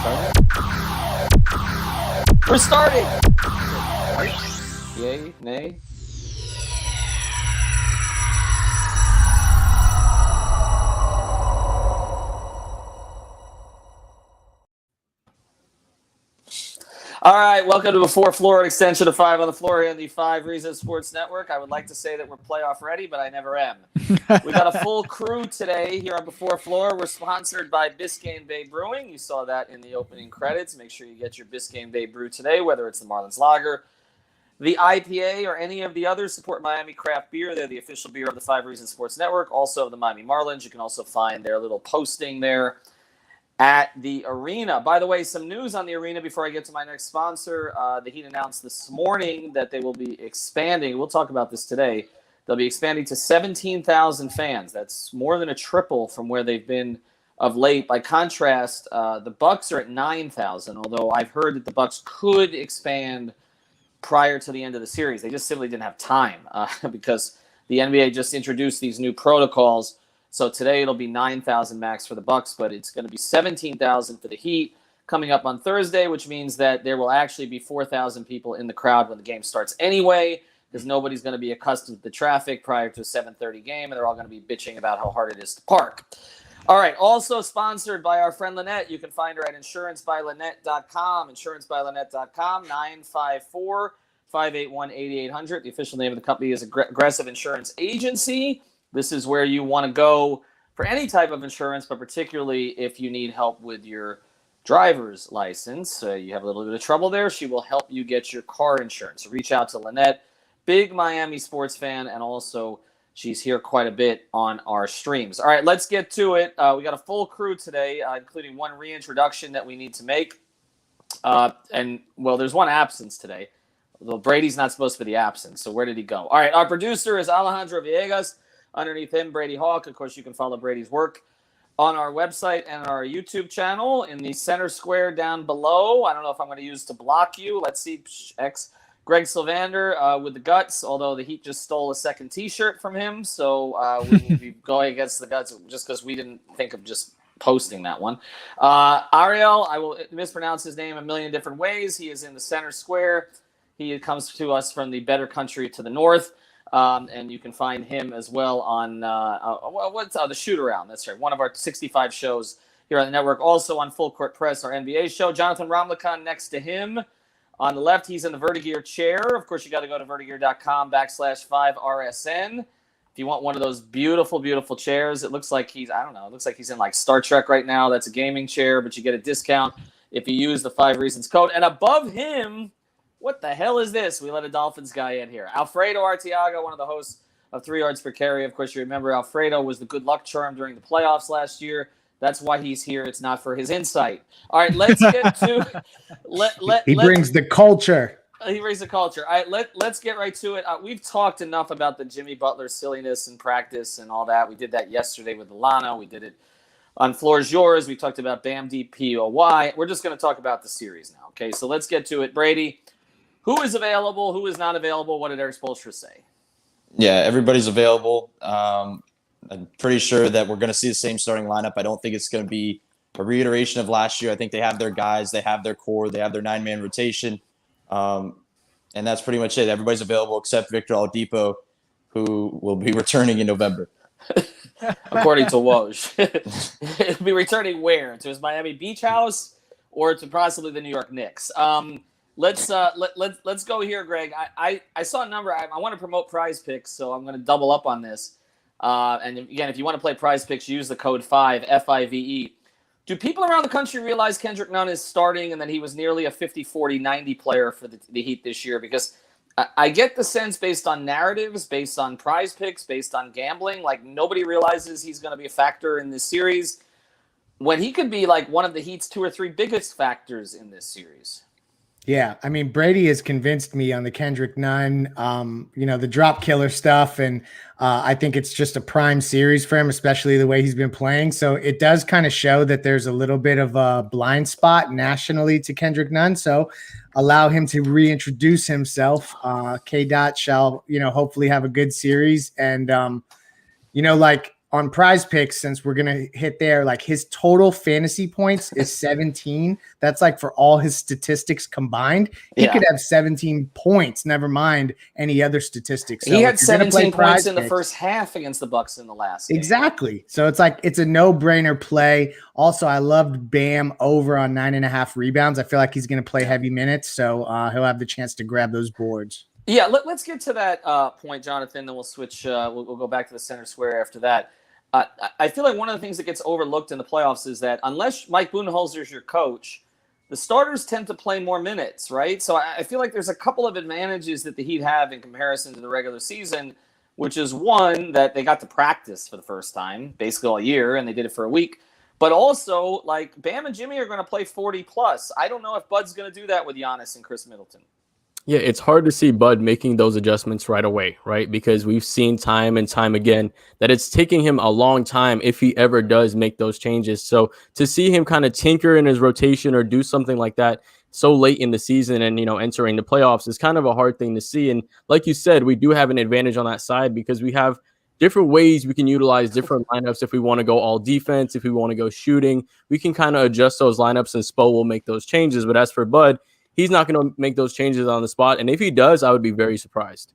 We're starting. Yay, nay. All right, welcome to a 4th-floor extension of 5 on the Floor here on the 5 Reasons Sports Network. I would like to say that we're playoff ready, but I never am. We got a full crew today here on the 4th Floor. We're sponsored by Biscayne Bay Brewing. You saw that in the opening credits. Make sure you get your Biscayne Bay brew today, whether it's the Marlins Lager, the IPA, or any of the others. Support Miami Craft Beer. They're the official beer of the 5 Reasons Sports Network, also of the Miami Marlins. You can also find their little posting there at the arena. By the way, some news on the arena before I get to my next sponsor. The Heat announced this morning that they will be expanding. We'll talk about this today. They'll be expanding to 17,000 fans. That's more than a triple from where they've been of late. By contrast, the Bucks are at 9,000, although I've heard that the Bucks could expand prior to the end of the series. They just simply didn't have time because the NBA just introduced these new protocols. So today it'll be 9,000 max for the Bucks, but it's going to be 17,000 for the Heat coming up on Thursday, which means that there will actually be 4,000 people in the crowd when the game starts anyway, because nobody's going to be accustomed to the traffic prior to a 7:30 game, and they're all going to be bitching about how hard it is to park. All right, also sponsored by our friend Lynette. You can find her at insurancebylynette.com, insurancebylynette.com, 954-581-8800. The official name of the company is Aggressive Insurance Agency. This is where you want to go for any type of insurance, but particularly if you need help with your driver's license. You have a little bit of trouble there. She will help you get your car insurance. So reach out to Lynette, big Miami sports fan, and also she's here quite a bit on our streams. All right, let's get to it. We got a full crew today, including one reintroduction that we need to make. There's one absence today. Although Brady's not supposed to be the absence, so where did he go? All right, our producer is Alejandro Villegas. Underneath him, Brady Hawk. Of course, you can follow Brady's work on our website and our YouTube channel in the center square down below. I don't know if I'm going to use to block you. Let's see. X. Greg Sylvander with the guts, although the Heat just stole a second T-shirt from him. So we will be going against the guts just because we didn't think of just posting that one. Ariel, I will mispronounce his name a million different ways. He is in the center square. He comes to us from the better country to the north. And you can find him as well on the Shoot Around. That's right, one of our 65 shows here on the network. Also on Full Court Press, our NBA show. Jonathan Ramlakan next to him. On the left, he's in the Vertigear chair. Of course, you got to go to vertigear.com/5RSN. If you want one of those beautiful, beautiful chairs, it looks like he's in like Star Trek right now. That's a gaming chair, but you get a discount if you use the 5 Reasons code. And above him, what the hell is this? We let a Dolphins guy in here. Alfredo Arteaga, one of the hosts of 3 Yards Per Carry. Of course, you remember Alfredo was the good luck charm during the playoffs last year. That's why he's here. It's not for his insight. All right, let's get to He brings the culture. He brings the culture. All right, let's get right to it. We've talked enough about the Jimmy Butler silliness in practice and all that. We did that yesterday with Alana. We did it on Floor's Yours. We talked about Bam DPOY. We're just going to talk about the series now. Okay, so let's get to it. Brady, who is available? Who is not available? What did Eric Spoelstra say? Yeah, everybody's available. I'm pretty sure that we're going to see the same starting lineup. I don't think it's going to be a reiteration of last year. I think they have their guys. They have their core. They have their 9-man rotation. And that's pretty much it. Everybody's available except Victor Oladipo, who will be returning in November. According to Woj. He'll be returning where? To his Miami Beach house or to possibly the New York Knicks? Let's go here, Greg. I saw a number. I want to promote Prize Picks, so I'm going to double up on this. And again, if you want to play Prize Picks, use the code 5 FIVE. Do people around the country realize Kendrick Nunn is starting and that he was nearly a 50, 40, 90 player for the Heat this year? Because I get the sense based on narratives, based on Prize Picks, based on gambling, like nobody realizes he's going to be a factor in this series when he could be like one of the Heat's 2 or 3 biggest factors in this series. Yeah, I mean, Brady has convinced me on the Kendrick Nunn, the drop killer stuff. And I think it's just a prime series for him, especially the way he's been playing. So it does kind of show that there's a little bit of a blind spot nationally to Kendrick Nunn. So allow him to reintroduce himself. K-Dot shall, hopefully have a good series. And, on Prize Picks, since we're gonna hit there, like his total fantasy points is 17. That's like for all his statistics combined. He could have 17 points, never mind any other statistics. So he had 17 points in the first half against the Bucks in the last game. Exactly. So it's like it's a no-brainer play. Also, I loved Bam over on 9.5 rebounds. I feel like he's gonna play heavy minutes, so he'll have the chance to grab those boards. Yeah, let's get to that point, Jonathan. Then we'll switch. We'll go back to the center square after that. I feel like one of the things that gets overlooked in the playoffs is that unless Mike Budenholzer is your coach, the starters tend to play more minutes, right? So I feel like there's a couple of advantages that the Heat have in comparison to the regular season, which is one, that they got to practice for the first time, basically all year, and they did it for a week. But also, like, Bam and Jimmy are going to play 40+. I don't know if Bud's going to do that with Giannis and Chris Middleton. Yeah, it's hard to see Bud making those adjustments right away, right? Because we've seen time and time again that it's taking him a long time if he ever does make those changes. So to see him kind of tinker in his rotation or do something like that so late in the season and, entering the playoffs is kind of a hard thing to see. And like you said, we do have an advantage on that side because we have different ways we can utilize different lineups. If we want to go all defense, if we want to go shooting, we can kind of adjust those lineups and Spo will make those changes. But as for Bud, he's not going to make those changes on the spot. And if he does, I would be very surprised.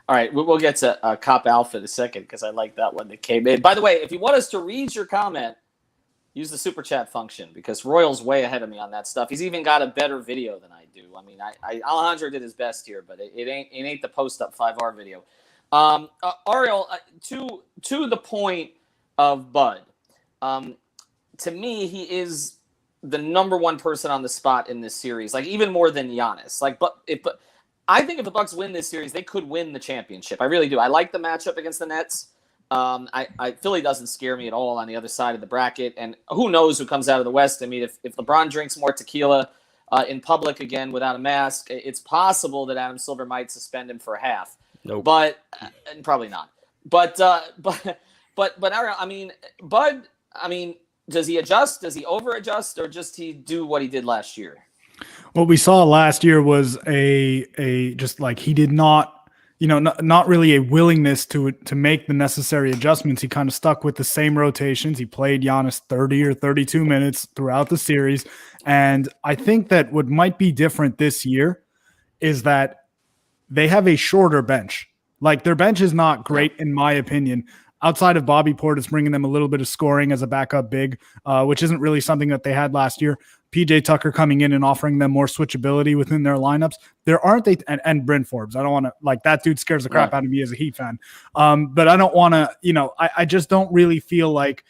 All right, we'll get to Cop Alpha in a second because I like that one that came in. By the way, if you want us to read your comment, use the super chat function because Royal's way ahead of me on that stuff. He's even got a better video than I do. I mean, Alejandro did his best here, but it ain't the post-up 5R video. Ariel, to the point of Bud, to me, he is the number one person on the spot in this series, like even more than Giannis. But I think if the Bucks win this series, they could win the championship. I really do. I like the matchup against the Nets. Philly doesn't scare me at all on the other side of the bracket, and who knows who comes out of the West. I mean, if LeBron drinks more tequila in public again without a mask, it's possible that Adam Silver might suspend him for a half. Nope. But probably not. But Ariel, I mean, Bud, I mean, does he adjust? Does he over-adjust? Or just he do what he did last year? What we saw last year was a just like he did not, not really a willingness to make the necessary adjustments. He kind of stuck with the same rotations. He played Giannis 30 or 32 minutes throughout the series. And I think that what might be different this year is that they have a shorter bench. Like their bench is not great, in my opinion. Outside of Bobby Portis bringing them a little bit of scoring as a backup big, which isn't really something that they had last year. PJ Tucker coming in and offering them more switchability within their lineups. There aren't and Bryn Forbes. I don't want to that dude scares the crap out of me as a Heat fan. But I don't want to, I just don't really feel like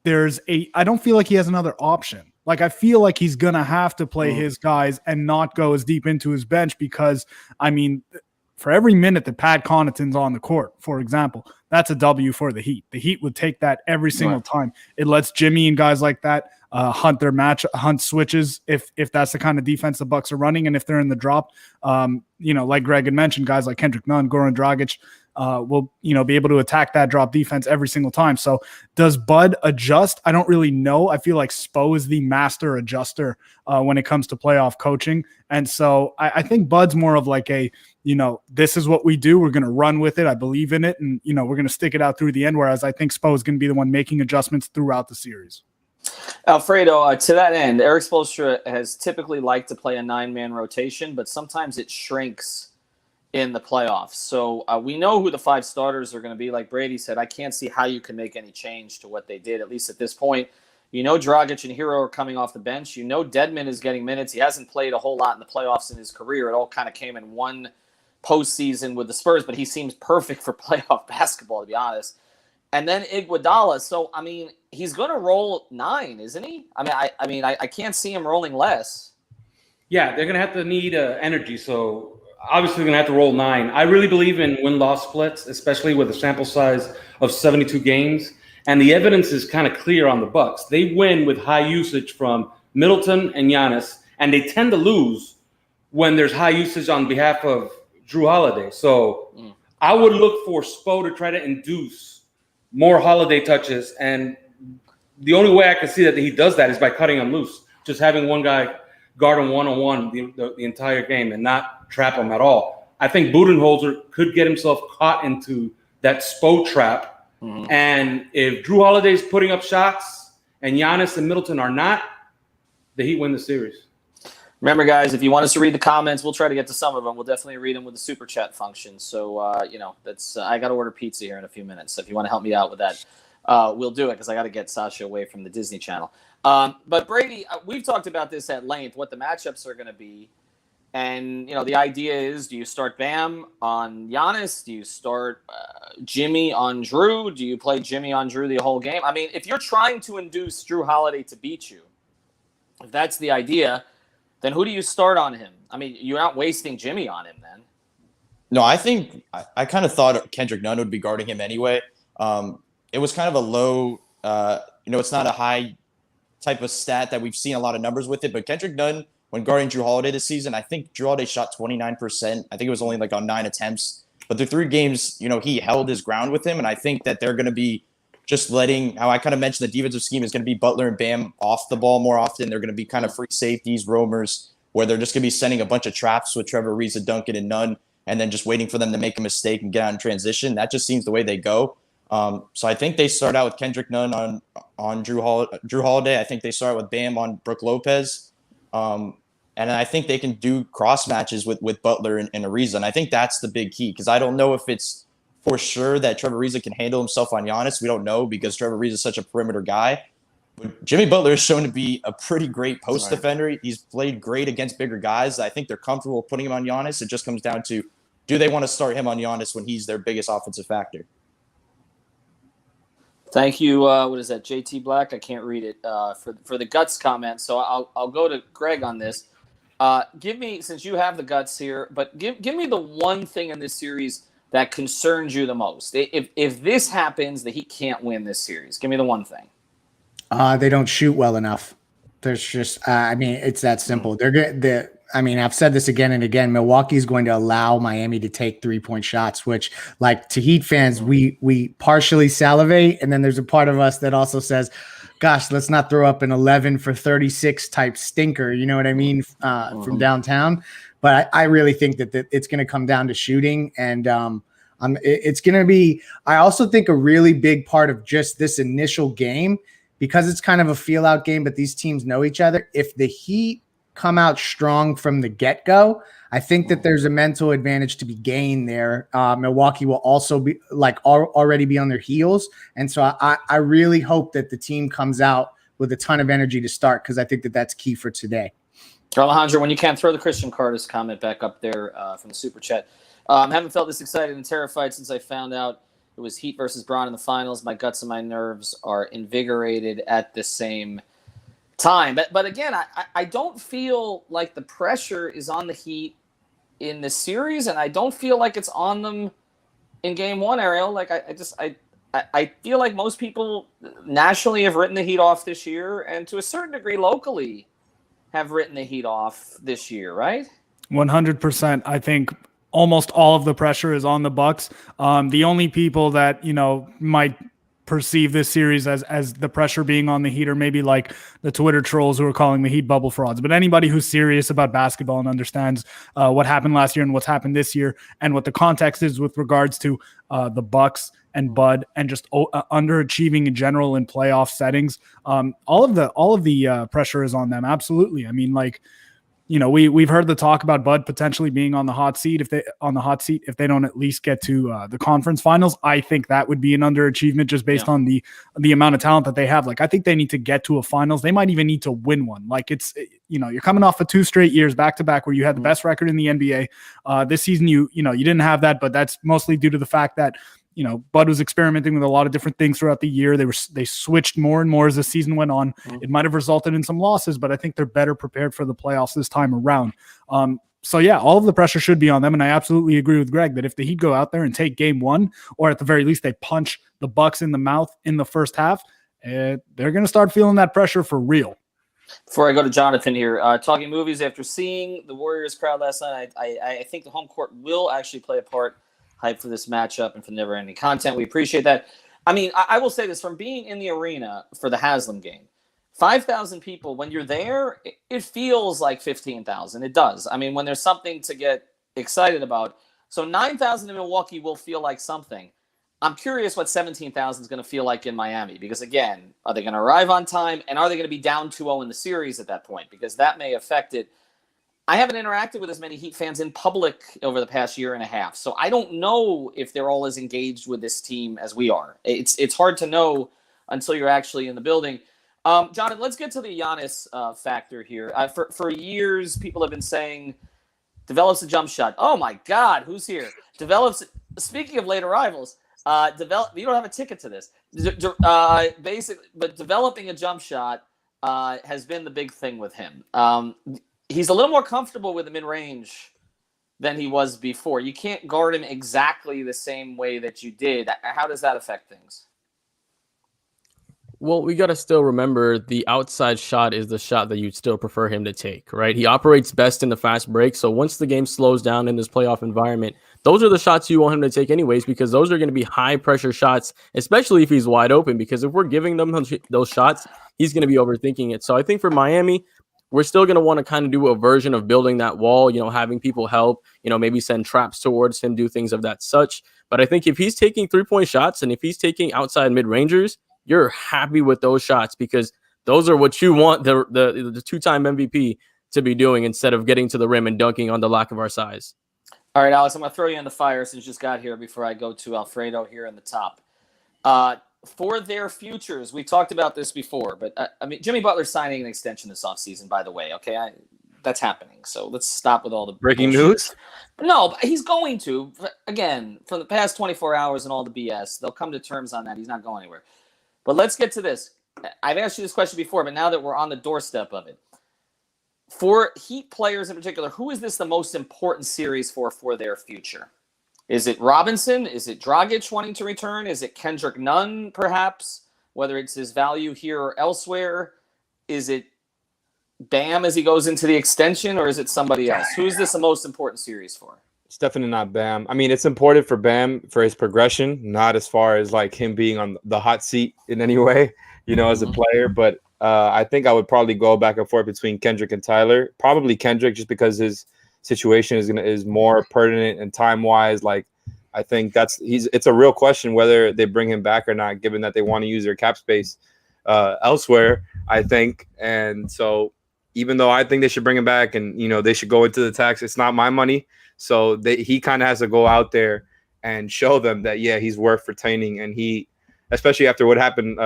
I don't feel like he has another option. Like I feel like he's going to have to play his guys and not go as deep into his bench because, I mean, for every minute that Pat Connaughton's on the court, for example, that's a W for the Heat. The Heat would take that every single time. It lets Jimmy and guys like that hunt switches if that's the kind of defense the Bucks are running, and if they're in the drop, like Greg had mentioned, guys like Kendrick Nunn, Goran Dragic will be able to attack that drop defense every single time. So does Bud adjust? I don't really know. I feel like Spo is the master adjuster when it comes to playoff coaching, and so I think Bud's more of like a this is what we do. We're going to run with it. I believe in it, and we're going to stick it out through the end. Whereas I think Spo is going to be the one making adjustments throughout the series. Alfredo, to that end, Eric Spoelstra has typically liked to play a 9-man rotation, but sometimes it shrinks in the playoffs. So we know who the 5 starters are going to be. Like Brady said, I can't see how you can make any change to what they did, at least at this point. Dragic and Hero are coming off the bench. Dedmon is getting minutes. He hasn't played a whole lot in the playoffs in his career. It all kind of came in one postseason with the Spurs, but he seems perfect for playoff basketball, to be honest. And then Iguodala. So, I mean, he's going to roll 9, isn't he? I can't see him rolling less. Yeah, they're going to have to need energy. So, obviously, they're going to have to roll 9. I really believe in win-loss splits, especially with a sample size of 72 games. And the evidence is kind of clear on the Bucks. They win with high usage from Middleton and Giannis, and they tend to lose when there's high usage on behalf of Drew Holiday. So I would look for Spo to try to induce more Holiday touches, and the only way I can see that he does that is by cutting him loose, just having one guy guard him one-on-one the entire game and not trap him at all. I think Budenholzer could get himself caught into that Spo trap Mhm. And if Drew Holiday's putting up shots and Giannis and Middleton are not, the Heat win the series. Remember, guys, if you want us to read the comments, we'll try to get to some of them. We'll definitely read them with the super chat function. So, that's I got to order pizza here in a few minutes. So if you want to help me out with that, we'll do it because I got to get Sasha away from the Disney Channel. But Brady, we've talked about this at length, what the matchups are going to be. And, the idea is, do you start Bam on Giannis? Do you start Jimmy on Drew? Do you play Jimmy on Drew the whole game? I mean, if you're trying to induce Drew Holiday to beat you, if that's the idea, then who do you start on him? I mean, you're not wasting Jimmy on him then. No, I think I kind of thought Kendrick Nunn would be guarding him anyway. It was kind of a low, it's not a high type of stat that we've seen a lot of numbers with it, but Kendrick Nunn, when guarding Drew Holiday this season, I think Drew Holiday shot 29%. I think it was only like on 9 attempts. But the 3 games, he held his ground with him. And I think that they're going to be just letting, how I kind of mentioned the defensive scheme is going to be Butler and Bam off the ball more often. They're going to be kind of free safeties, roamers, where they're just going to be sending a bunch of traps with Trevor Ariza, Duncan, and Nunn, and then just waiting for them to make a mistake and get out in transition. That just seems the way they go. So I think they start out with Kendrick Nunn on Drew Holiday. I think they start with Bam on Brook Lopez. And I think they can do cross matches with Butler and Ariza. And I think that's the big key because I don't know if it's for sure that Trevor Ariza can handle himself on Giannis. We don't know because Trevor Ariza is such a perimeter guy. But Jimmy Butler is shown to be a pretty great post defender. He's played great against bigger guys. I think they're comfortable putting him on Giannis. It just comes down to, do they want to start him on Giannis when he's their biggest offensive factor? Thank you. What is that, JT Black? I can't read it for the guts comment. So I'll go to Greg on this. Give me, since you have the guts here, but give me the one thing in this series that concerns you the most. If this happens, the Heat can't win this series. Give me the one thing. They don't shoot well enough. There's just, it's that simple. I've said this again and again. Milwaukee's going to allow Miami to take 3-point shots, which, like, to Heat fans, we partially salivate, and then there's a part of us that also says, gosh, let's not throw up an 11 for 36 type stinker, you know what I mean, from downtown. But I really think that it's going to come down to shooting, and it's going to be, I also think, a really big part of just this initial game, because it's kind of a feel-out game, but these teams know each other. If the Heat come out strong from the get-go, I think that there's a mental advantage to be gained there. Milwaukee will also be already be on their heels. And so I really hope that the team comes out with a ton of energy to start, because I think that that's key for today. Alejandro, when you can, throw the Christian Cardis comment back up there from the super chat. Haven't felt this excited and terrified since I found out it was Heat versus Bron in the finals. My guts and my nerves are invigorated at the same time. But again, I don't feel like the pressure is on the Heat in this series, and I don't feel like it's on them in game one, Ariel. Like I feel like most people nationally have written the Heat off this year, and to a certain degree locally have written the Heat off this year, right? 100%. I think almost all of the pressure is on the Bucks. The only people that, might perceive this series as the pressure being on the Heat, or maybe like the Twitter trolls who are calling the Heat bubble frauds. But anybody who's serious about basketball and understands what happened last year and what's happened this year, and what the context is with regards to the Bucks and Bud, and just underachieving in general in playoff settings, all of the pressure is on them. Absolutely. I mean, we've heard the talk about Bud potentially being on the hot seat if they don't at least get to the conference finals. I think that would be an underachievement just based on the amount of talent that they have. I think they need to get to a finals. They might even need to win one. You're coming off of 2 straight years back to back where you had the best record in the NBA. This season, you didn't have that, but that's mostly due to the fact that Bud was experimenting with a lot of different things throughout the year. They switched more and more as the season went on. It might have resulted in some losses, but I think they're better prepared for the playoffs this time around. So yeah, all of the pressure should be on them. And I absolutely agree with Greg that if the Heat go out there and take game one, or at the very least, they punch the Bucks in the mouth in the first half, they're going to start feeling that pressure for real. Before I go to Jonathan here, talking movies, after seeing the Warriors crowd last night, I think the home court will actually play a part. Hype for this matchup and for never ending content. We appreciate that. I mean, I will say this, from being in the arena for the Haslam game, 5,000 people, when you're there, it feels like 15,000. It does. I mean, when there's something to get excited about. So 9,000 in Milwaukee will feel like something. I'm curious what 17,000 is going to feel like in Miami because, again, are they going to arrive on time and are they going to be down 2-0 in the series at that point? Because that may affect it. I haven't interacted with as many Heat fans in public over the past year and a half, so I don't know if they're all as engaged with this team as we are. It's hard to know until you're actually in the building. Jonathan, let's get to the Giannis factor here. For years, people have been saying, develops a jump shot. Oh, my God, who's here? Speaking of late arrivals, you don't have a ticket to this. Basically, but developing a jump shot has been the big thing with him. He's a little more comfortable with the mid-range than he was before. You can't guard him exactly the same way that you did. How does that affect things? Well, we got to still remember the outside shot is the shot that you'd still prefer him to take, right? He operates best in the fast break. So once the game slows down in this playoff environment, those are the shots you want him to take anyways, because those are going to be high pressure shots, especially if he's wide open, because if we're giving them those shots, he's going to be overthinking it. So I think for Miami, we're still going to want to kind of do a version of building that wall, having people help, maybe send traps towards him, do things of that such. But I think if he's taking 3-point shots and if he's taking outside mid-rangers, you're happy with those shots because those are what you want the two-time MVP to be doing instead of getting to the rim and dunking on the lack of our size. All right, Alex, I'm going to throw you in the fire since you just got here before I go to Alfredo here in the top. For their futures, we talked about this before, but Jimmy Butler's signing an extension this offseason, by the way. Okay, that's happening. So let's stop with all the breaking bullshit. news. No, but he's going to. Again, from the past 24 hours and all the BS, they'll come to terms on that. He's not going anywhere. But let's get to this. I've asked you this question before, but now that we're on the doorstep of it, for Heat players in particular, who is this the most important series for their future? Is it Robinson? Is it Dragic wanting to return? Is it Kendrick Nunn, perhaps, whether it's his value here or elsewhere? Is it Bam as he goes into the extension, or is it somebody else? Who is this the most important series for? It's definitely not Bam. I mean, it's important for Bam for his progression, not as far as like him being on the hot seat in any way, as a player. But I think I would probably go back and forth between Kendrick and Tyler. Probably Kendrick, just because his situation is more pertinent and time wise. Like, I think it's a real question whether they bring him back or not, given that they want to use their cap space elsewhere, I think. And so even though I think they should bring him back and, they should go into the tax, it's not my money. So he kind of has to go out there and show them that, yeah, he's worth retaining. And he, especially after what happened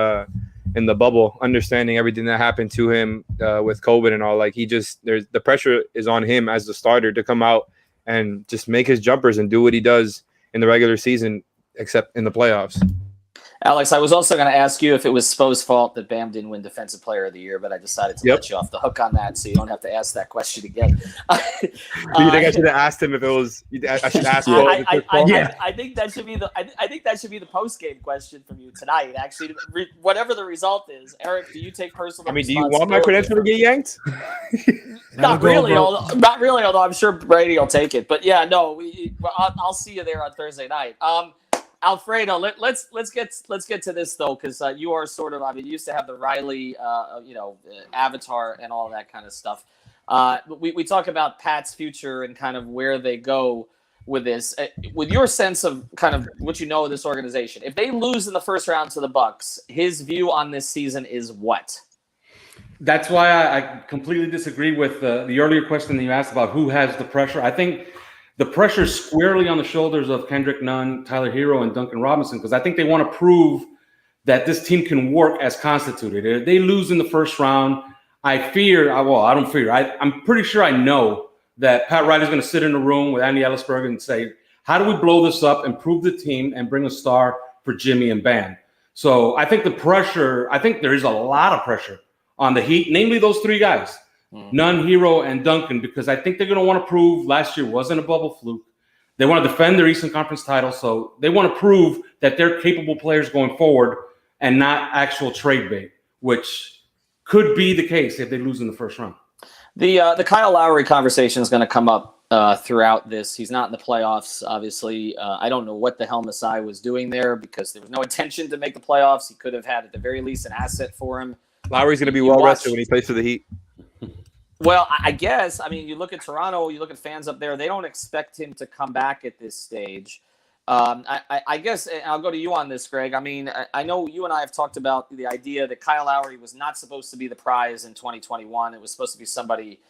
in the bubble, understanding everything that happened to him with COVID and all, like there's the pressure is on him as the starter to come out and just make his jumpers and do what he does in the regular season, except in the playoffs. Alex, I was also going to ask you if it was Spo's fault that Bam didn't win Defensive Player of the Year, but I decided to let you off the hook on that, so you don't have to ask that question again. Do you think I should have asked him if it was? I should ask. I think that should be the. I think that should be the post game question from you tonight. Actually, whatever the result is, Eric, do you take personal? I mean, do you want my credential to get yanked? Not really. Although I'm sure Brady will take it. But yeah, no, I'll see you there on Thursday night. Alfredo, let's get to this though, because you are sort of, you used to have the Riley, avatar and all that kind of stuff. We talk about Pat's future and kind of where they go with this. With your sense of kind of what you know of this organization, if they lose in the first round to the Bucks, his view on this season is what? That's why I completely disagree with the earlier question that you asked about who has the pressure. I think the pressure is squarely on the shoulders of Kendrick Nunn, Tyler Hero, and Duncan Robinson, because I think they want to prove that this team can work as constituted. If they lose in the first round, I'm pretty sure I know that Pat Riley's going to sit in a room with Andy Ellisberg and say, how do we blow this up, improve the team, and bring a star for Jimmy and Bam? So I think there is a lot of pressure on the Heat, namely those three guys. Nunn, Hero, and Duncan, because I think they're going to want to prove last year wasn't a bubble fluke. They want to defend their Eastern Conference title, so they want to prove that they're capable players going forward and not actual trade bait, which could be the case if they lose in the first round. The Kyle Lowry conversation is going to come up throughout this. He's not in the playoffs, obviously. I don't know what the hell Masai was doing there because there was no intention to make the playoffs. He could have had, at the very least, an asset for him. Lowry's going to be well rested when he plays for the Heat. Well, I guess, you look at Toronto, you look at fans up there, they don't expect him to come back at this stage. I guess I'll go to you on this, Greg. I mean, I know you and I have talked about the idea that Kyle Lowry was not supposed to be the prize in 2021. It was supposed to be somebody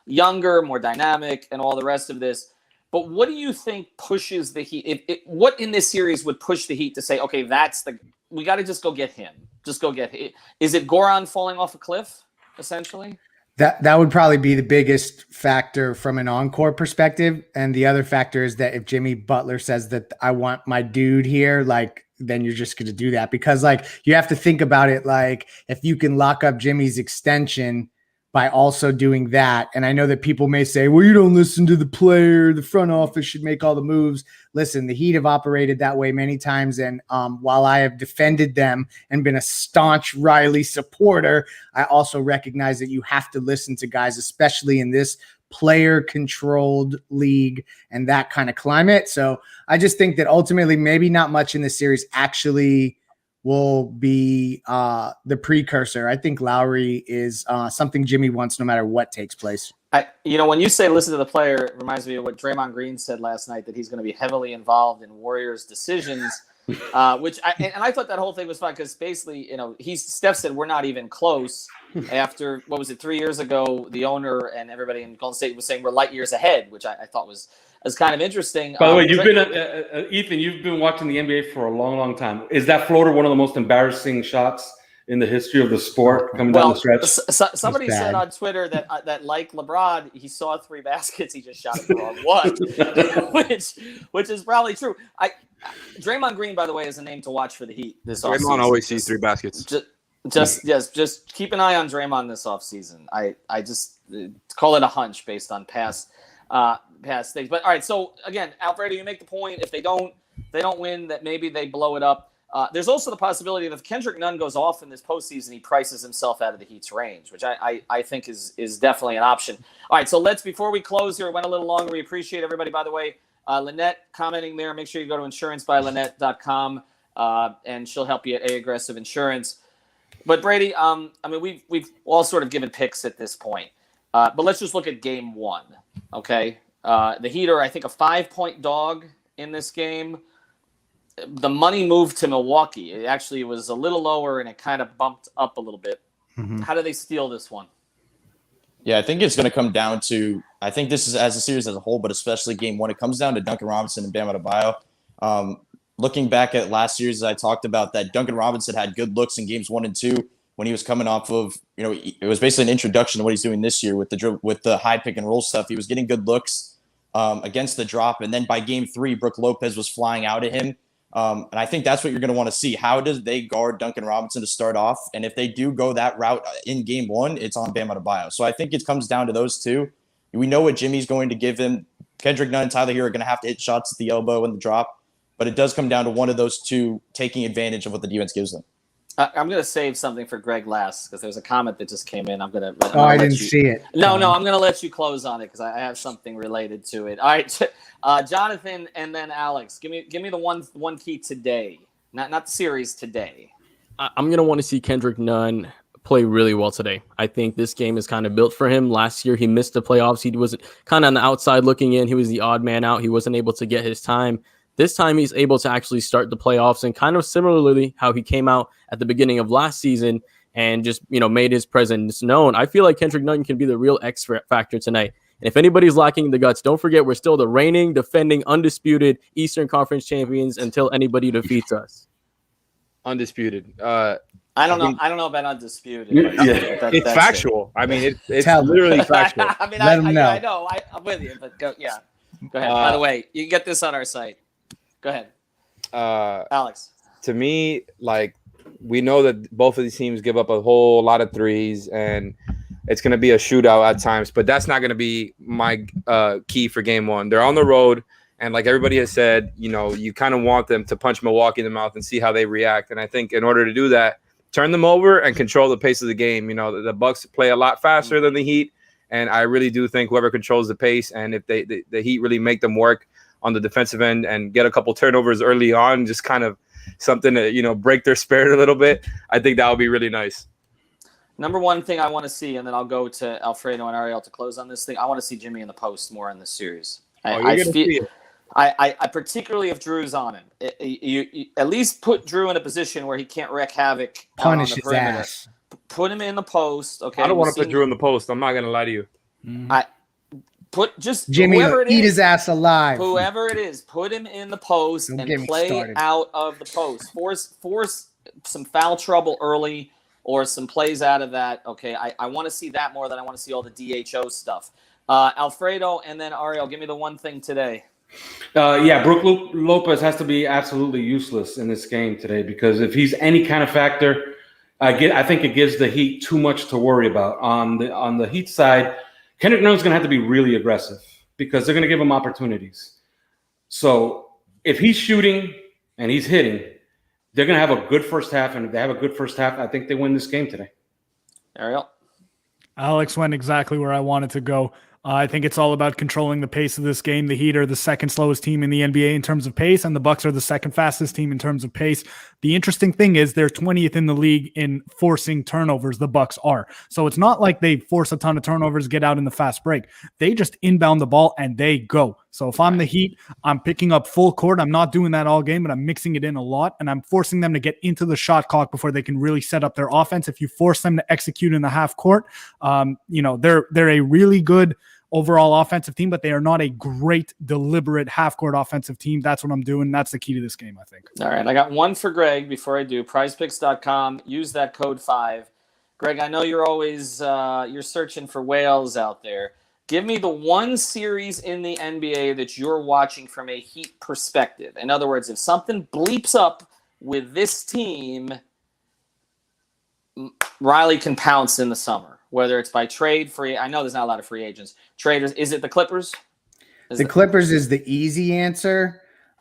younger, more dynamic, and all the rest of this. But what do you think pushes the Heat? What in this series would push the Heat to say, okay, we got to just go get him. Just go get him. Is it Goran falling off a cliff, essentially? That would probably be the biggest factor from an encore perspective. And the other factor is that if Jimmy Butler says that I want my dude here, like, then you're just going to do that, because like you have to think about it. Like if you can lock up Jimmy's extension by also doing that. And I know that people may say, well, you don't listen to the player, the front office should make all the moves. Listen, the Heat have operated that way many times. And while I have defended them and been a staunch Riley supporter, I also recognize that you have to listen to guys, especially in this player-controlled league and that kind of climate. So I just think that ultimately maybe not much in this series actually will be the precursor. I think Lowry is something Jimmy wants no matter what takes place. When you say listen to the player, it reminds me of what Draymond Green said last night, that he's going to be heavily involved in Warriors decisions, which I thought that whole thing was fun because basically, Steph said we're not even close after, 3 years ago, the owner and everybody in Golden State was saying we're light years ahead, which I thought was kind of interesting. By the way, you've been Ethan, you've been watching the NBA for a long, long time. Is that floater one of the most embarrassing shots in the history of the sport coming down the stretch? Somebody said on Twitter that like LeBron, he saw 3 baskets, he just shot it the wrong one, which is probably true. Draymond Green, by the way, is a name to watch for the Heat this offseason. Draymond always sees 3 baskets. Just keep an eye on Draymond this offseason. I just call it a hunch based on past things. But all right, so again, Alfredo, you make the point. If they don't win, that maybe they blow it up. There's also the possibility that if Kendrick Nunn goes off in this postseason, he prices himself out of the Heat's range, which I think is definitely an option. All right, so before we close here, it went a little longer. We appreciate everybody, by the way. Lynette commenting there. Make sure you go to insurancebylynette.com, and she'll help you at Aggressive Insurance. But Brady, we've all sort of given picks at this point. But let's just look at game 1, okay? The Heat are, I think, a 5-point dog in this game. The money moved to Milwaukee. It actually was a little lower, and it kind of bumped up a little bit. Mm-hmm. How do they steal this one? Yeah, I think it's going to come down to, I think this is as a series as a whole, but especially game 1, it comes down to Duncan Robinson and Bam Adebayo. Looking back at last series, I talked about that Duncan Robinson had good looks in games 1 and 2 when he was coming off of, it was basically an introduction to what he's doing this year with the high pick and roll stuff. He was getting good looks against the drop. And then by game 3, Brook Lopez was flying out at him. And I think that's what you're going to want to see. How does they guard Duncan Robinson to start off? And if they do go that route in game 1, it's on Bam Adebayo. So I think it comes down to those two. We know what Jimmy's going to give him. Kendrick Nunn and Tyler Hero are going to have to hit shots at the elbow and the drop. But it does come down to one of those two taking advantage of what the defense gives them. I'm going to save something for Greg last because there's a comment that just came in. I didn't see it. No, I'm going to let you close on it because I have something related to it. All right, Jonathan and then Alex, give me the one key today, not the series today. I'm going to want to see Kendrick Nunn play really well today. I think this game is kind of built for him. Last year, he missed the playoffs. He was kind of on the outside looking in. He was the odd man out. He wasn't able to get his time. This time he's able to actually start the playoffs, and kind of similarly how he came out at the beginning of last season and just, made his presence known. I feel like Kendrick Nunn can be the real X factor tonight. And if anybody's lacking the guts, don't forget we're still the reigning, defending, undisputed Eastern Conference champions until anybody defeats us. Undisputed. I don't know about undisputed. It's factual. It's literally factual. I know. I'm with you, but go ahead. By the way, you can get this on our site. Go ahead, Alex. To me, we know that both of these teams give up a whole lot of threes, and it's going to be a shootout at times. But that's not going to be my key for game 1. They're on the road, and like everybody has said, you kind of want them to punch Milwaukee in the mouth and see how they react. And I think in order to do that, turn them over and control the pace of the game. The Bucks play a lot faster than the Heat, and I really do think whoever controls the pace, and if the Heat really make them work on the defensive end and get a couple turnovers early on, just kind of something to, break their spirit a little bit, I think that would be really nice. Number one thing I want to see, and then I'll go to Alfredo and Ariel to close on this thing. I want to see Jimmy in the post more in this series. I particularly if Drew's on him, you at least put Drew in a position where he can't wreak havoc. Punish on the his perimeter. ass. Put him in the post. Okay, I don't want to put Drew in the post. I'm not gonna lie to you. Put just Jimmy whoever will it eat is, his ass alive. whoever it is, put him in the post Don't get and me play started. out of the post. Force some foul trouble early or some plays out of that. Okay, I want to see that more than I want to see all the DHO stuff. Alfredo and then Ariel, give me the one thing today. Brook Lopez has to be absolutely useless in this game today because if he's any kind of factor, I think it gives the Heat too much to worry about. On the Heat side, Kendrick Nunn's going to have to be really aggressive because they're going to give him opportunities. So if he's shooting and he's hitting, they're going to have a good first half, and if they have a good first half, I think they win this game today. Ariel? Alex went exactly where I wanted to go. I think it's all about controlling the pace of this game. The Heat are the second slowest team in the NBA in terms of pace, and the Bucks are the second fastest team in terms of pace. The interesting thing is they're 20th in the league in forcing turnovers. The Bucks are. So it's not like they force a ton of turnovers, get out in the fast break. They just inbound the ball and they go. So if I'm the Heat, I'm picking up full court. I'm not doing that all game, but I'm mixing it in a lot, and I'm forcing them to get into the shot clock before they can really set up their offense. If you force them to execute in the half court, they're a really good overall offensive team, but they are not a great, deliberate half-court offensive team. That's what I'm doing. That's the key to this game, I think. All right, I got one for Greg before I do. PrizePicks.com. Use that code 5. Greg, I know you're always you're searching for whales out there. Give me the one series in the NBA that you're watching from a Heat perspective. In other words, if something bleeps up with this team, Riley can pounce in the summer. Whether it's by trade, free. I know there's not a lot of free agents. Traders. Is it the Clippers? The Clippers is the easy answer.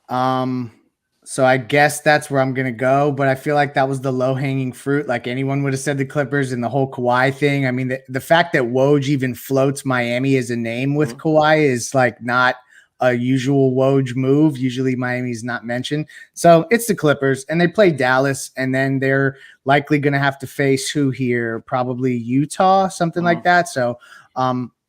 So I guess that's where I'm going to go. But I feel like that was the low-hanging fruit. Like anyone would have said the Clippers and the whole Kawhi thing. I mean, the fact that Woj even floats Miami as a name with Kawhi is like not a usual Woj move. Usually Miami's not mentioned. So it's the Clippers, and they play Dallas, and then they're likely going to have to face who here? Probably Utah, something like that. So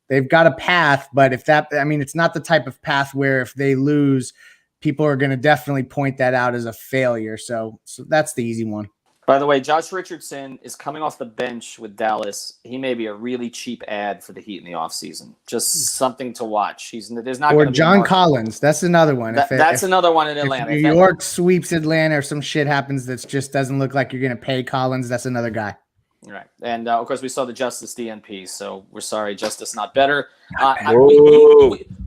they've got a path, but it's not the type of path where if they lose, people are going to definitely point that out as a failure. So that's the easy one. By the way, Josh Richardson is coming off the bench with Dallas. He may be a really cheap ad for the Heat in the offseason. Just something to watch. There's not or going to be John Collins. That's another one. That's another one in Atlanta. If New York sweeps Atlanta or some shit happens that just doesn't look like you're going to pay Collins, that's another guy. Right. And, of course, we saw the Justice DNP, so we're sorry, Justice not better.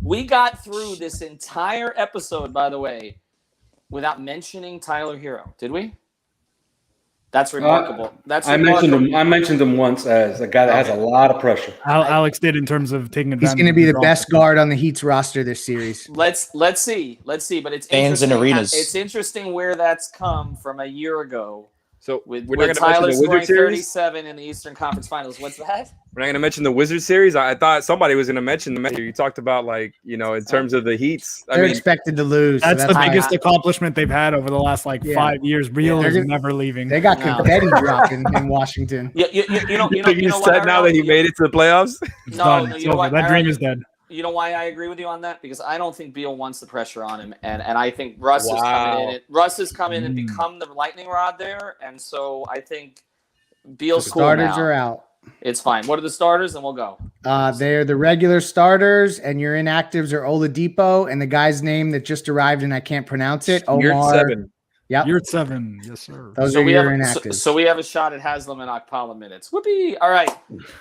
We got through this entire episode, by the way, without mentioning Tyler Hero. Did we? That's remarkable. I mentioned him once as a guy that has a lot of pressure. Alex did in terms of taking advantage. He's going to be the best guard on the Heat's roster this series. Let's see. But it's fans in arenas. It's interesting where that's come from a year ago. So with we're not going to Tyler mention the scoring Wizard series. 37 in the Eastern Conference Finals. What's that? We're not going to mention the Wizard series. I thought somebody was going to mention the. You talked about in terms of the Heats. They're expected to lose. That's the biggest accomplishment they've had over the last 5 years. Real is never leaving. They got confetti dropping in Washington. You said now that he made it to the playoffs. It's done. It's over. That dream is dead. You know why I agree with you on that? Because I don't think Beal wants the pressure on him, and I think Russ is coming in. Russ has come in and become the lightning rod there, and so I think Beal's cool now. Starters are out. It's fine. What are the starters? And we'll go. They're the regular starters, and your inactives are Oladipo and the guy's name that just arrived, and I can't pronounce it. Omar. 7. Yep. You're at 7. Yes, sir. Those are your inactives. So we have a shot at Haslam and Okpala minutes. Whoopee. All right.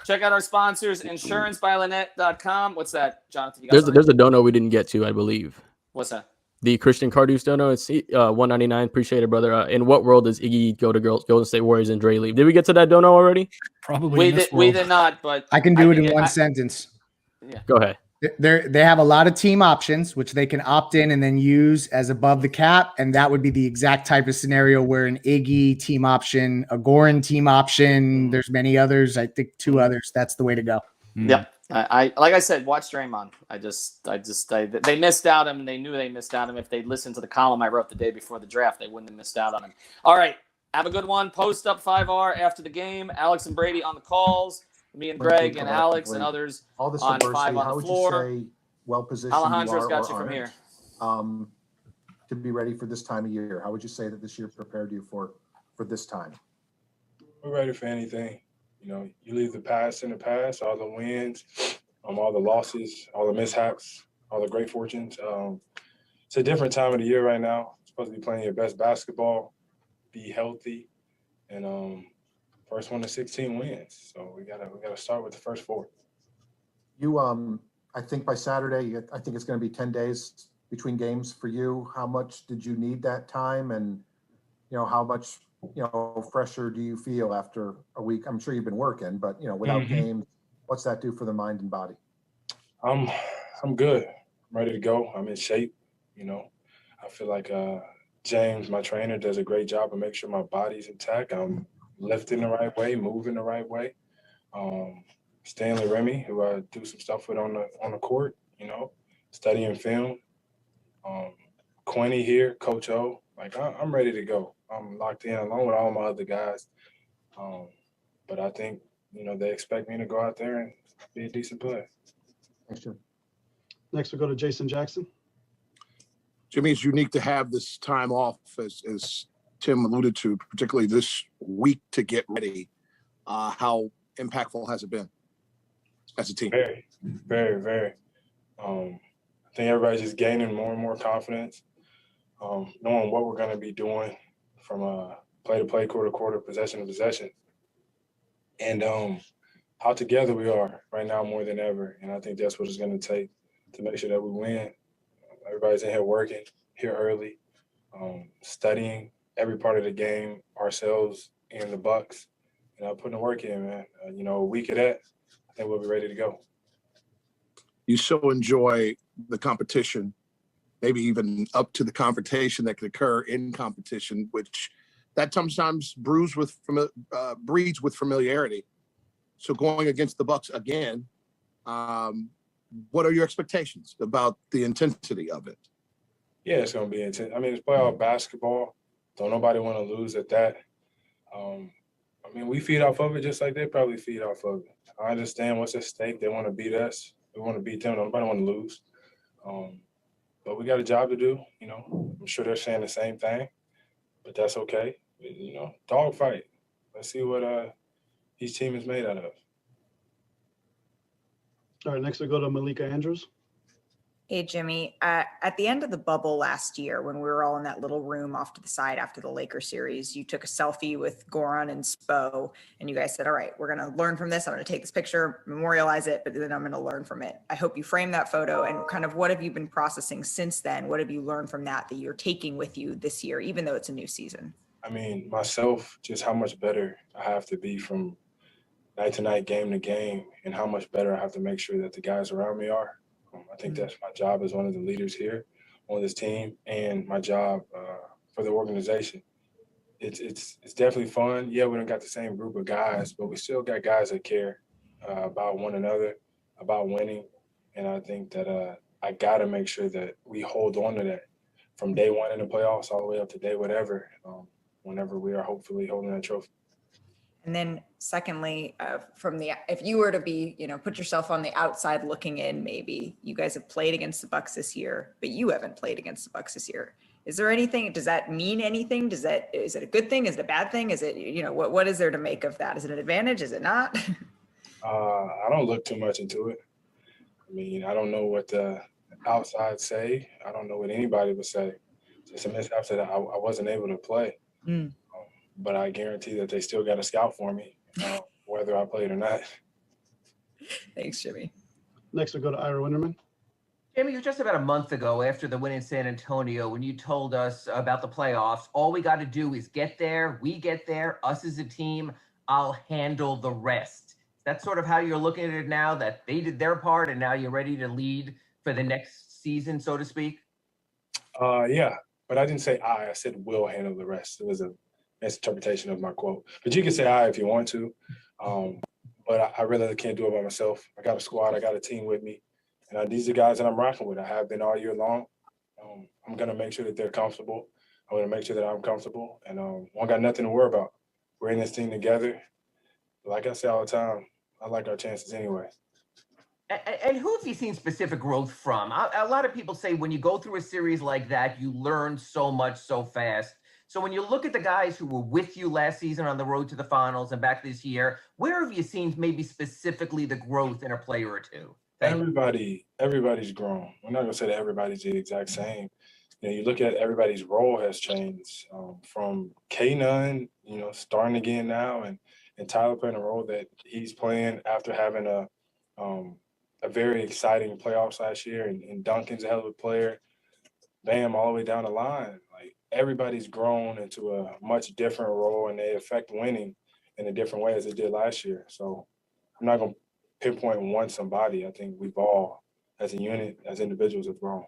Check out our sponsors, insurancebyLynette.com. What's that, Jonathan? There's a dono we didn't get to, I believe. What's that? The Christian Cardus dono. It's $199. Appreciate it, brother. In what world does Iggy go to Golden State Warriors and Dre leave? Did we get to that dono already? Probably. We did not, but I can do it in one sentence. Yeah. Go ahead. They have a lot of team options, which they can opt in and then use as above the cap. And that would be the exact type of scenario where an Iggy team option, a Goran team option, there's many others. I think 2 others. That's the way to go. Yep. I like I said, watch Draymond. They missed out on him. They knew they missed out on him. If they'd listened to the column I wrote the day before the draft, they wouldn't have missed out on him. All right. Have a good one. Post up 5R after the game. Alex and Brady on the calls. Me and Greg and Alex and others all this on 5 on the floor. Well positioned. Alejandro's got you from here. to be ready for this time of year? How would you say that this year prepared you for this time? We're ready for anything. You know, you leave the past in the past, all the wins, all the losses, all the mishaps, all the great fortunes. It's a different time of the year right now. You're supposed to be playing your best basketball, be healthy, and first one to 16 wins. So we gotta start with the first 4. You, I think by Saturday, I think it's going to be 10 days between games for you. How much did you need that time, and how much fresher do you feel after a week? I'm sure you've been working, but without games, what's that do for the mind and body? I'm good. I'm ready to go. I'm in shape. I feel like James, my trainer, does a great job of making sure my body's intact. I'm lifting the right way, moving the right way. Stanley Remy, who I do some stuff with on the court, studying film. Quinny here, Coach O. Like I'm ready to go. I'm locked in along with all my other guys. But I think they expect me to go out there and be a decent player. Thanks, Jim. Next, we'll go to Jason Jackson. Jimmy, it's unique to have this time off, as Tim alluded to, particularly this week to get ready. How impactful has it been as a team? Very, very, very. I think everybody's just gaining more and more confidence, knowing what we're going to be doing from play-to-play, quarter-to-quarter, possession-to-possession. And how together we are right now more than ever. And I think that's what it's going to take to make sure that we win. Everybody's in here working, here early, studying every part of the game, ourselves and the Bucks, putting the work in, man. A week of that, I think we'll be ready to go. You so enjoy the competition, maybe even up to the confrontation that could occur in competition, which that sometimes breeds with familiarity. So going against the Bucks again, what are your expectations about the intensity of it? Yeah, it's going to be intense. I mean, it's playoff basketball. Don't nobody want to lose at that. We feed off of it just like they probably feed off of it. I understand what's at stake. They want to beat us. We want to beat them. Nobody want to lose. But we got a job to do. I'm sure they're saying the same thing, but that's okay. Dog fight. Let's see what each team is made out of. All right, next we go to Malika Andrews. Hey, Jimmy. At the end of the bubble last year, when we were all in that little room off to the side after the Lakers series, you took a selfie with Goran and Spo, and you guys said, all right, we're going to learn from this. I'm going to take this picture, memorialize it, but then I'm going to learn from it. I hope you frame that photo, and kind of what have you been processing since then? What have you learned from that you're taking with you this year, even though it's a new season? Myself, just how much better I have to be from night to night, game to game, and how much better I have to make sure that the guys around me are. I think that's my job as one of the leaders here on this team, and my job for the organization. It's definitely fun. Yeah, we don't got the same group of guys, but we still got guys that care about one another, about winning. And I think that I got to make sure that we hold on to that from day one in the playoffs all the way up to day whatever, whenever we are hopefully holding that trophy. And then secondly, if you were to be, put yourself on the outside looking in, maybe you guys have played against the Bucks this year, but you haven't played against the Bucks this year. Is there anything, does that mean anything? Is it a good thing? Is it a bad thing? Is it, what is there to make of that? Is it an advantage? Is it not? I don't look too much into it. I don't know what the outside say. I don't know what anybody would say. Just a mishap that I wasn't able to play. But I guarantee that they still got a scout for me, whether I played or not. Thanks, Jimmy. Next, we'll go to Ira Winterman. Jimmy, it was just about a month ago after the win in San Antonio when you told us about the playoffs. All we got to do is get there. We get there. Us as a team. I'll handle the rest. That's sort of how you're looking at it now, that they did their part and now you're ready to lead for the next season, so to speak? Yeah, but I didn't say I said we'll handle the rest. It was a misinterpretation of my quote. But you can say I if you want to. But I really can't do it by myself. I got a squad. I got a team with me. And these are guys that I'm rocking with. I have been all year long. I'm going to make sure that they're comfortable. I'm going to make sure that I'm comfortable. And I got nothing to worry about. We're in this thing together. Like I say all the time, I like our chances anyway. And who have you seen specific growth from? A lot of people say when you go through a series like that, you learn so much so fast. So when you look at the guys who were with you last season on the road to the finals and back this year, where have you seen maybe specifically the growth in a player or two? Everybody's grown. We're not gonna say that everybody's the exact same. You look at everybody's role has changed from K9, starting again now, and Tyler playing a role that he's playing after having a very exciting playoffs last year, and Duncan's a hell of a player. Bam, all the way down the line. Like everybody's grown into a much different role, and they affect winning in a different way as they did last year. So I'm not gonna pinpoint one somebody. I think we've all, as a unit, as individuals, have grown.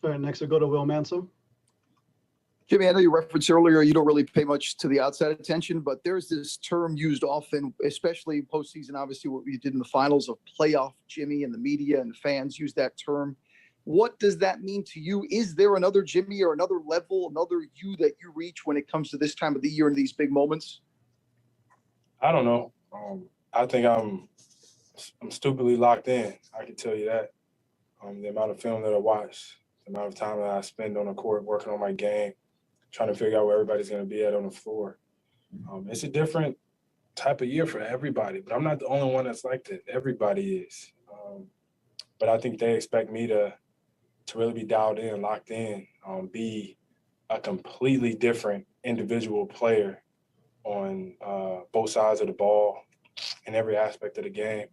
All right, next we'll go to Will Manso. Jimmy, I know you referenced earlier you don't really pay much to the outside attention, but there's this term used often, especially postseason, obviously what we did in the finals, of playoff Jimmy, and the media and the fans use that term. What does that mean to you? Is there another Jimmy or another level, another you that you reach when it comes to this time of the year and these big moments? I don't know. I think I'm stupidly locked in. I can tell you that. The amount of film that I watch, the amount of time that I spend on the court working on my game, trying to figure out where everybody's going to be at on the floor. It's a different type of year for everybody, but I'm not the only one that's like that. Everybody is. But I think they expect me to really be dialed in, locked in, be a completely different individual player on both sides of the ball in every aspect of the game,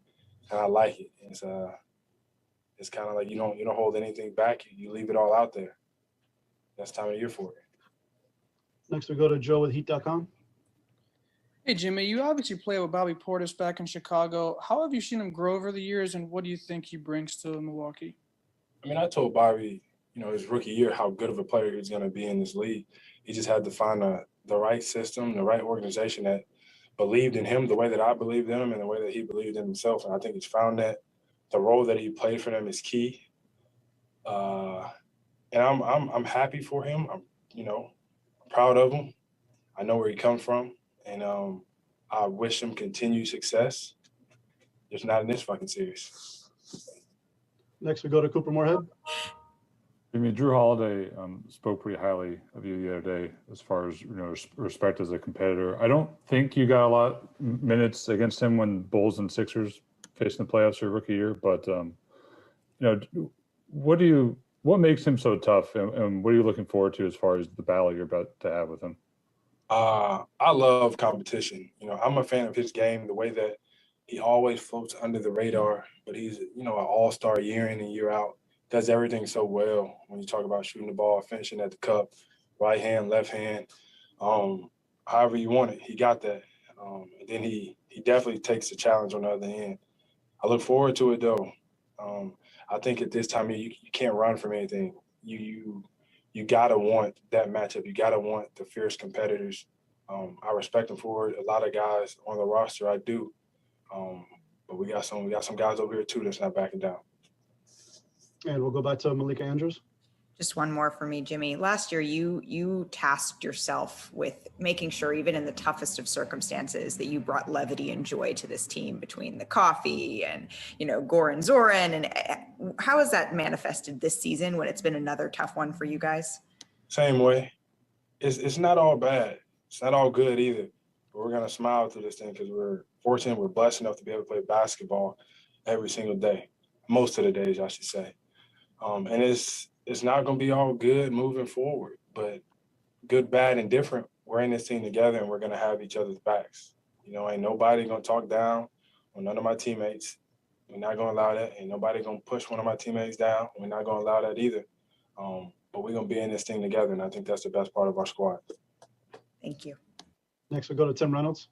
and I like it. It's kind of like you don't hold anything back. You leave it all out there. That's time of year for it. Next we go to Joe with Heat.com. Hey, Jimmy, you obviously played with Bobby Portis back in Chicago. How have you seen him grow over the years, and what do you think he brings to Milwaukee? I mean, I told Bobby, his rookie year, how good of a player he was going to be in this league. He just had to find the right system, the right organization that believed in him the way that I believed in him and the way that he believed in himself. And I think he's found that. The role that he played for them is key. And I'm happy for him. I'm proud of him. I know where he comes from, and I wish him continued success. Just not in this fucking series. Next we go to Cooper Moorhead. I mean, Drew Holiday spoke pretty highly of you the other day as far as respect as a competitor. I don't think you got a lot minutes against him when Bulls and Sixers facing the playoffs your rookie year, but what makes him so tough, and what are you looking forward to as far as the battle you're about to have with him? I love competition. I'm a fan of his game, the way that he always floats under the radar, but he's an all-star year in and year out. Does everything so well when you talk about shooting the ball, finishing at the cup, right hand, left hand, however you want it. He got that. And then he definitely takes the challenge on the other end. I look forward to it, though. I think at this time you can't run from anything. You got to want that matchup. You got to want the fierce competitors. I respect him for it. A lot of guys on the roster, I do. But we got some guys over here, too, that's not backing down. And we'll go back to Malika Andrews. Just one more for me, Jimmy. Last year, you tasked yourself with making sure, even in the toughest of circumstances, that you brought levity and joy to this team between the coffee and, Goran Zoran. And how has that manifested this season when it's been another tough one for you guys? Same way. It's not all bad. It's not all good either. But we're going to smile through this thing because we're fortunate. We're blessed enough to be able to play basketball every single day. Most of the days, I should say. And it's not going to be all good moving forward, but good, bad, and different. We're in this team together, and we're going to have each other's backs. Ain't nobody going to talk down on none of my teammates. We're not going to allow that. Ain't nobody going to push one of my teammates down. We're not going to allow that either. But we're going to be in this thing together, and I think that's the best part of our squad. Thank you. Next we'll go to Tim Reynolds.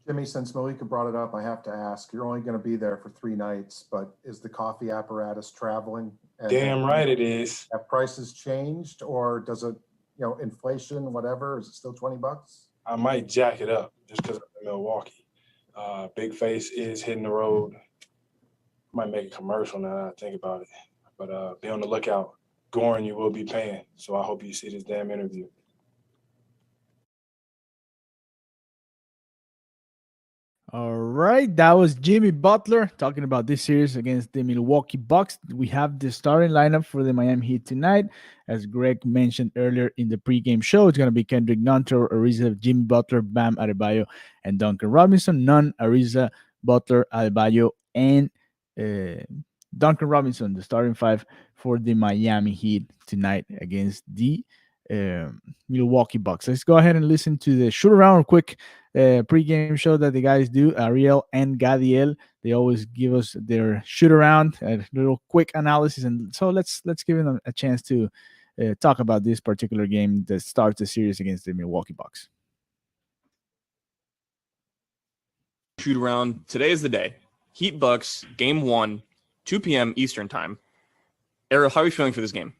Jimmy, since Malika brought it up, I have to ask, you're only going to be there for 3 nights, but is the coffee apparatus traveling? Damn right it is. Have prices changed, or does it, inflation, whatever, is it still $20? I might jack it up just because I'm in Milwaukee. Big Face is hitting the road. Might make a commercial now that I think about it. But be on the lookout. Goran, you will be paying. So I hope you see this damn interview. All right, that was Jimmy Butler talking about this series against the Milwaukee Bucks. We have the starting lineup for the Miami Heat tonight. As Greg mentioned earlier in the pregame show, it's going to be Kendrick Nunn, Ariza, Jimmy Butler, Bam Adebayo, and Duncan Robinson. Nunn, Ariza, Butler, Adebayo, and Duncan Robinson, the starting five for the Miami Heat tonight against the Milwaukee Bucks. Let's go ahead and listen to the shoot around quick pregame show that the guys do. Ariel and Gadiel, they always give us their shoot around, a little quick analysis, and so let's give them a chance to talk about this particular game that starts the series against the Milwaukee Bucks. Shoot around. Today is the day. Heat Bucks, game 1, 2 p.m. Eastern time. Ariel, how are you feeling for this game?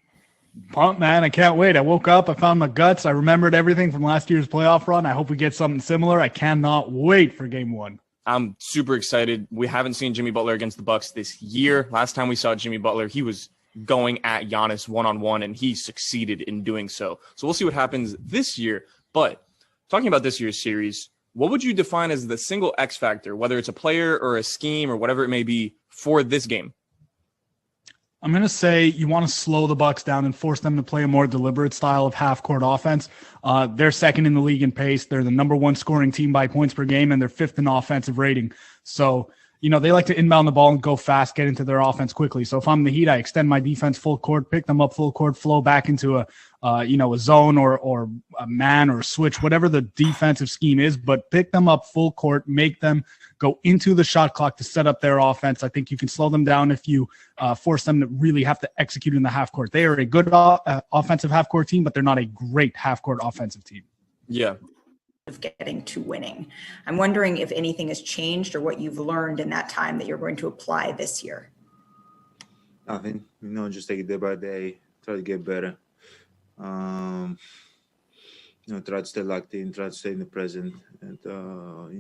Pumped, man. I can't wait. I woke up, I found my guts. I remembered everything from last year's playoff run. I hope we get something similar. I cannot wait for game 1. I'm super excited. We haven't seen Jimmy Butler against the Bucks this year. Last time we saw Jimmy Butler, he was going at Giannis one-on-one, and he succeeded in doing so. So we'll see what happens this year. But talking about this year's series, what would you define as the single X factor, whether it's a player or a scheme or whatever it may be, for this game? I'm going to say you want to slow the Bucks down and force them to play a more deliberate style of half-court offense. They're second in the league in pace. They're the number 1 scoring team by points per game, and they're 5th in offensive rating. So, they like to inbound the ball and go fast, get into their offense quickly. So if I'm the Heat, I extend my defense full court, pick them up full court, flow back into a zone or a man or a switch, whatever the defensive scheme is, but pick them up full court, make them go into the shot clock to set up their offense. I think you can slow them down if you force them to really have to execute in the half court. They are a good offensive half court team, but they're not a great half court offensive team. Yeah. Of getting to winning. I'm wondering if anything has changed or what you've learned in that time that you're going to apply this year. Nothing, just take it day by day, try to get better. Try to stay locked in, try to stay in the present. And,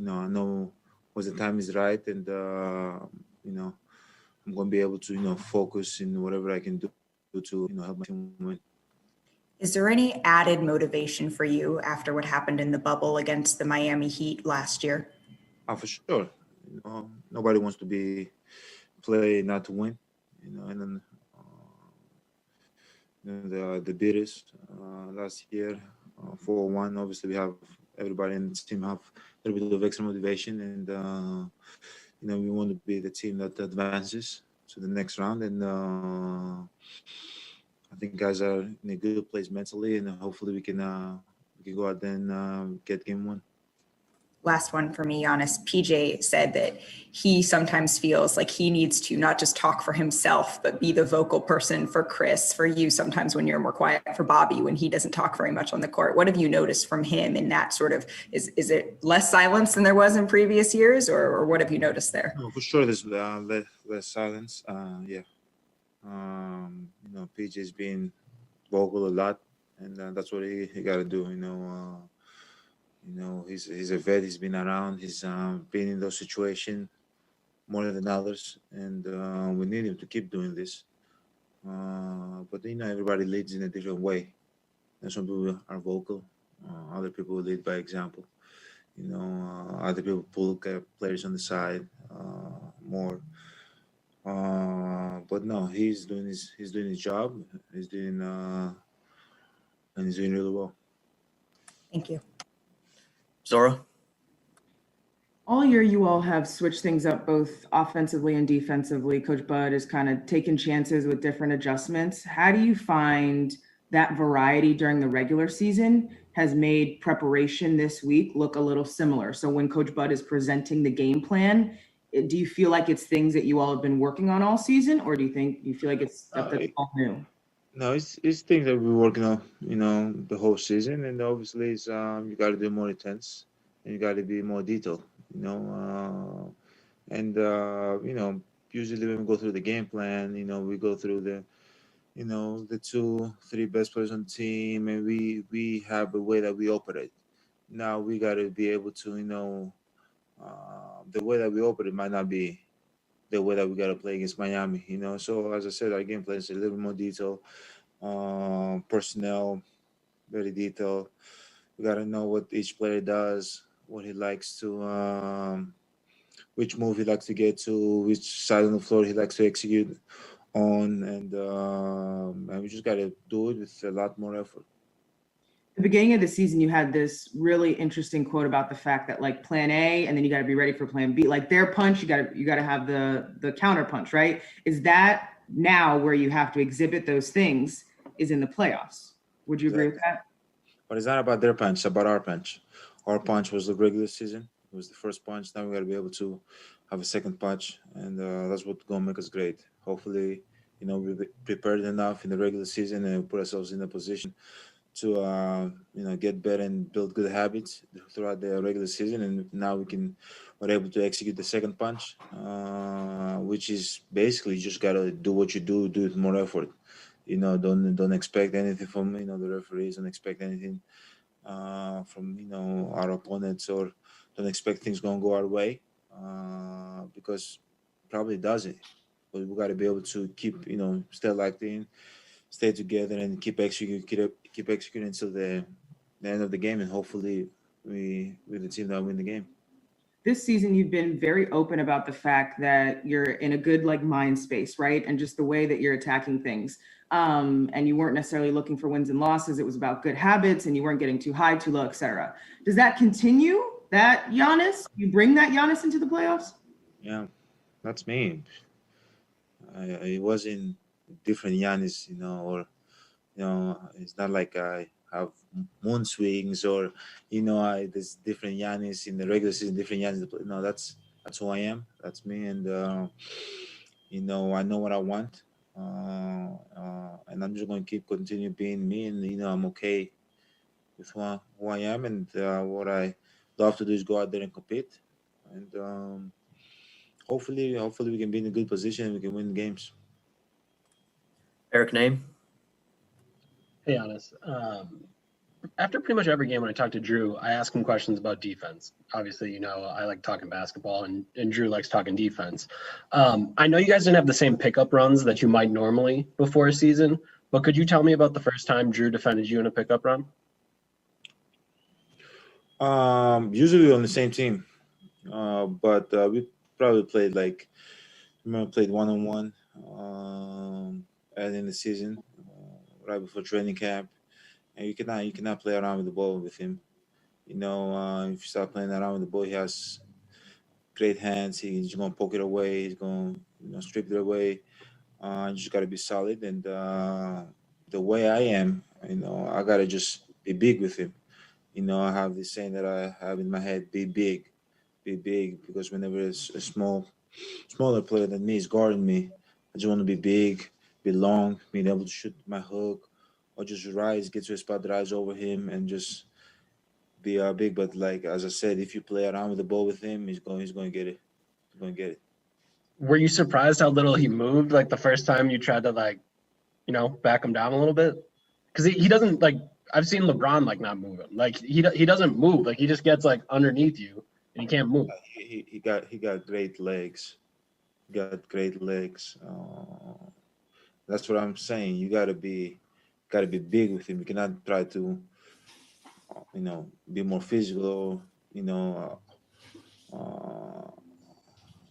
I know when the time is right and, I'm going to be able to, focus in whatever I can do to, help my team win. Is there any added motivation for you after what happened in the bubble against the Miami Heat last year? For sure. Nobody wants to play not to win, and then the beaters last year, 4-1. Obviously, we have everybody in the team have a little bit of extra motivation, and we want to be the team that advances to the next round. And I think guys are in a good place mentally, and hopefully we can go out there and get game 1. Last one for me, Giannis. PJ said that he sometimes feels like he needs to not just talk for himself, but be the vocal person for Chris, for you sometimes when you're more quiet, for Bobby when he doesn't talk very much on the court. What have you noticed from him in that sort of, is it less silence than there was in previous years, or what have you noticed there? No, for sure there's less silence. Yeah. PJ's been vocal a lot, and that's what he got to do. He's a vet. He's been around. He's been in those situations more than others, and we need him to keep doing this. But everybody leads in a different way. And some people are vocal. Other people lead by example. Other people pull players on the side more. But no, he's doing his job. He's doing really well. Thank you. Zora? All year, you all have switched things up both offensively and defensively. Coach Bud has kind of taken chances with different adjustments. How do you find that variety during the regular season has made preparation this week look a little similar? So when Coach Bud is presenting the game plan, do you feel like it's things that you all have been working on all season, or do you feel like it's stuff that's all new? No, it's things that we're working on, the whole season, and obviously it's you got to be more intense and you got to be more detailed, usually when we go through the game plan, we go through the 2-3 best players on the team, and we have a way that we operate. Now we got to be able to, the way that we operate might not be the way that we got to play against Miami, So as I said, our game plan is a little more detailed, personnel, very detailed. We got to know what each player does, what he likes to which move he likes to get to, which side on the floor he likes to execute on, and we just got to do it with a lot more effort. At the beginning of the season, you had this really interesting quote about the fact that like plan A, and then you got to be ready for plan B. Like their punch, you got to have the counter punch, right? Is that now where you have to exhibit those things is in the playoffs? Would you agree with that? But it's not about their punch; it's about our punch. Our punch was the regular season. It was the first punch. Now we got to be able to have a second punch, and that's what's gonna make us great. Hopefully, we prepared enough in the regular season and put ourselves in a position to get better and build good habits throughout the regular season, and now we're able to execute the second punch, which is basically you just gotta do what you do with more effort. Don't expect anything from the referees, don't expect anything from our opponents, or don't expect things gonna go our way, because probably doesn't. But we got to be able to keep stay locked in, stay together, and keep executing until the end of the game, and hopefully we're the team that win the game. This season, you've been very open about the fact that you're in a good like mind space, right? And just the way that you're attacking things. And you weren't necessarily looking for wins and losses. It was about good habits, and you weren't getting too high, too low, etc. Does that continue? That Giannis, you bring that Giannis into the playoffs? Yeah, that's me. I wasn't different Giannis, or it's not like I have moon swings, or there's different Giannis in the regular season, different Giannis. No, that's who I am. That's me, and I know what I want, and I'm just going to continue being me, and I'm okay with who I am, and what I love to do is go out there and compete, and hopefully we can be in a good position and we can win games. Eric Name. Hey, Giannis. After pretty much every game when I talk to Drew, I ask him questions about defense. Obviously, I like talking basketball, and Drew likes talking defense. I know you guys didn't have the same pickup runs that you might normally before a season, but could you tell me about the first time Drew defended you in a pickup run? Usually we're on the same team, but we probably played played one-on-one early in the season, right before training camp, and you cannot play around with the ball with him. If you start playing around with the ball, he has great hands. He's gonna poke it away. He's gonna strip it away. You just gotta be solid, and the way I am, I gotta just be big with him. I have this saying that I have in my head: be big, because whenever it's a smaller player than me is guarding me, I just want to be big, be long, being able to shoot my hook, or just rise, get to a spot, rise over him, and just be big. But like as I said, if you play around with the ball with him, he's going to get it. He's going to get it. Were you surprised how little he moved, like the first time you tried to back him down a little bit? Because he doesn't I've seen LeBron not moving. He doesn't move. He just gets underneath you and he can't move. He got great legs. Got great legs. That's what I'm saying. You gotta be big with him. You cannot try to be more physical.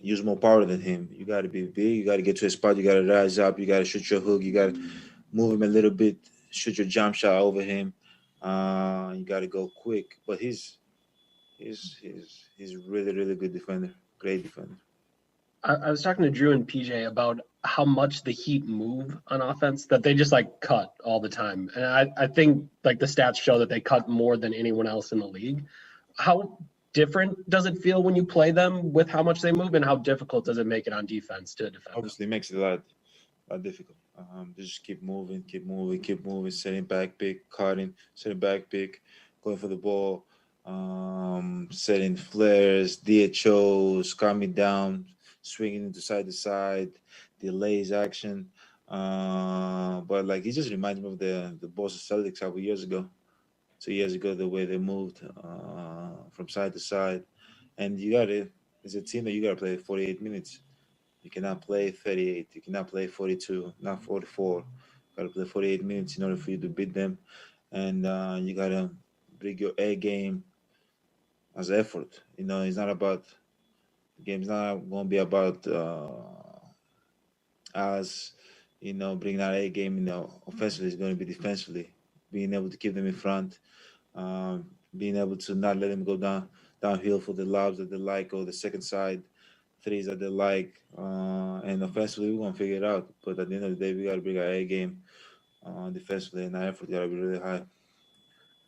Use more power than him. You gotta be big. You gotta get to a spot. You gotta rise up. You gotta shoot your hook. You gotta move him a little bit. Shoot your jump shot over him. You gotta go quick. But he's really, really good defender. Great defender. I was talking to Drew and PJ about how much the Heat move on offense, that they just cut all the time. And I think the stats show that they cut more than anyone else in the league. How different does it feel when you play them with how much they move, and how difficult does it make it on defense to defend? Obviously, it makes it a lot difficult. Just keep moving, setting back pick, cutting, setting back pick, going for the ball, setting flares, DHOs, coming down, swinging into side to side, delays action. But it just reminds me of the Boston Celtics a couple years ago, 2 years ago, the way they moved from side to side. And as a team, you gotta play 48 minutes. You cannot play 38. You cannot play 42, not 44. You got to play 48 minutes in order for you to beat them. And you got to bring your A game as effort. It's not about The game's not going to be about us, bringing our A game. Offensively is going to be defensively, being able to keep them in front, being able to not let them go downhill for the lobs that they like or the second side threes that they like. And offensively, we're going to figure it out. But at the end of the day, we got to bring our A game defensively, and our effort got to be really high.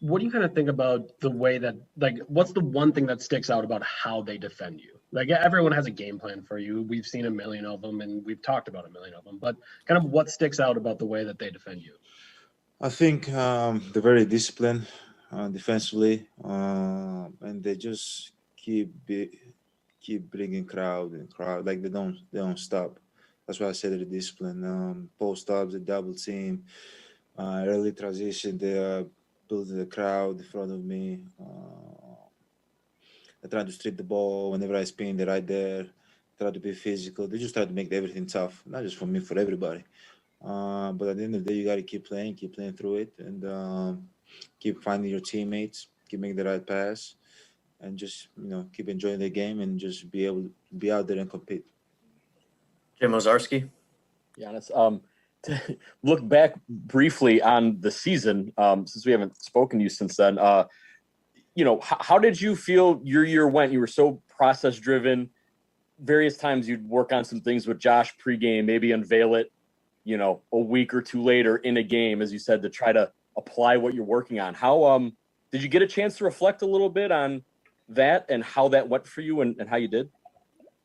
What do you kind of think about the way that, like, what's the one thing that sticks out about how they defend you? Like, everyone has a game plan for you. We've seen a million of them, and we've talked about a million of them. But kind of what sticks out about the way that they defend you? I think they're very disciplined defensively, and they just keep bringing crowd and crowd. Like they don't stop. That's why I said they're disciplined. Post ups, the double team, early transition. They are building the crowd in front of me. They try to strip the ball whenever I spin. They're right there. Try to be physical. They just try to make everything tough, not just for me, for everybody. But at the end of the day, you got to keep playing through it, and keep finding your teammates, keep making the right pass, and just keep enjoying the game and just be able to be out there and compete. Jim Ozarski. Giannis, to look back briefly on the season, since we haven't spoken to you since then, how did you feel your year went? You were so process driven. Various times you'd work on some things with Josh pregame, maybe unveil it, a week or two later in a game, as you said, to try to apply what you're working on. How did you get a chance to reflect a little bit on that and how that went for you and how you did?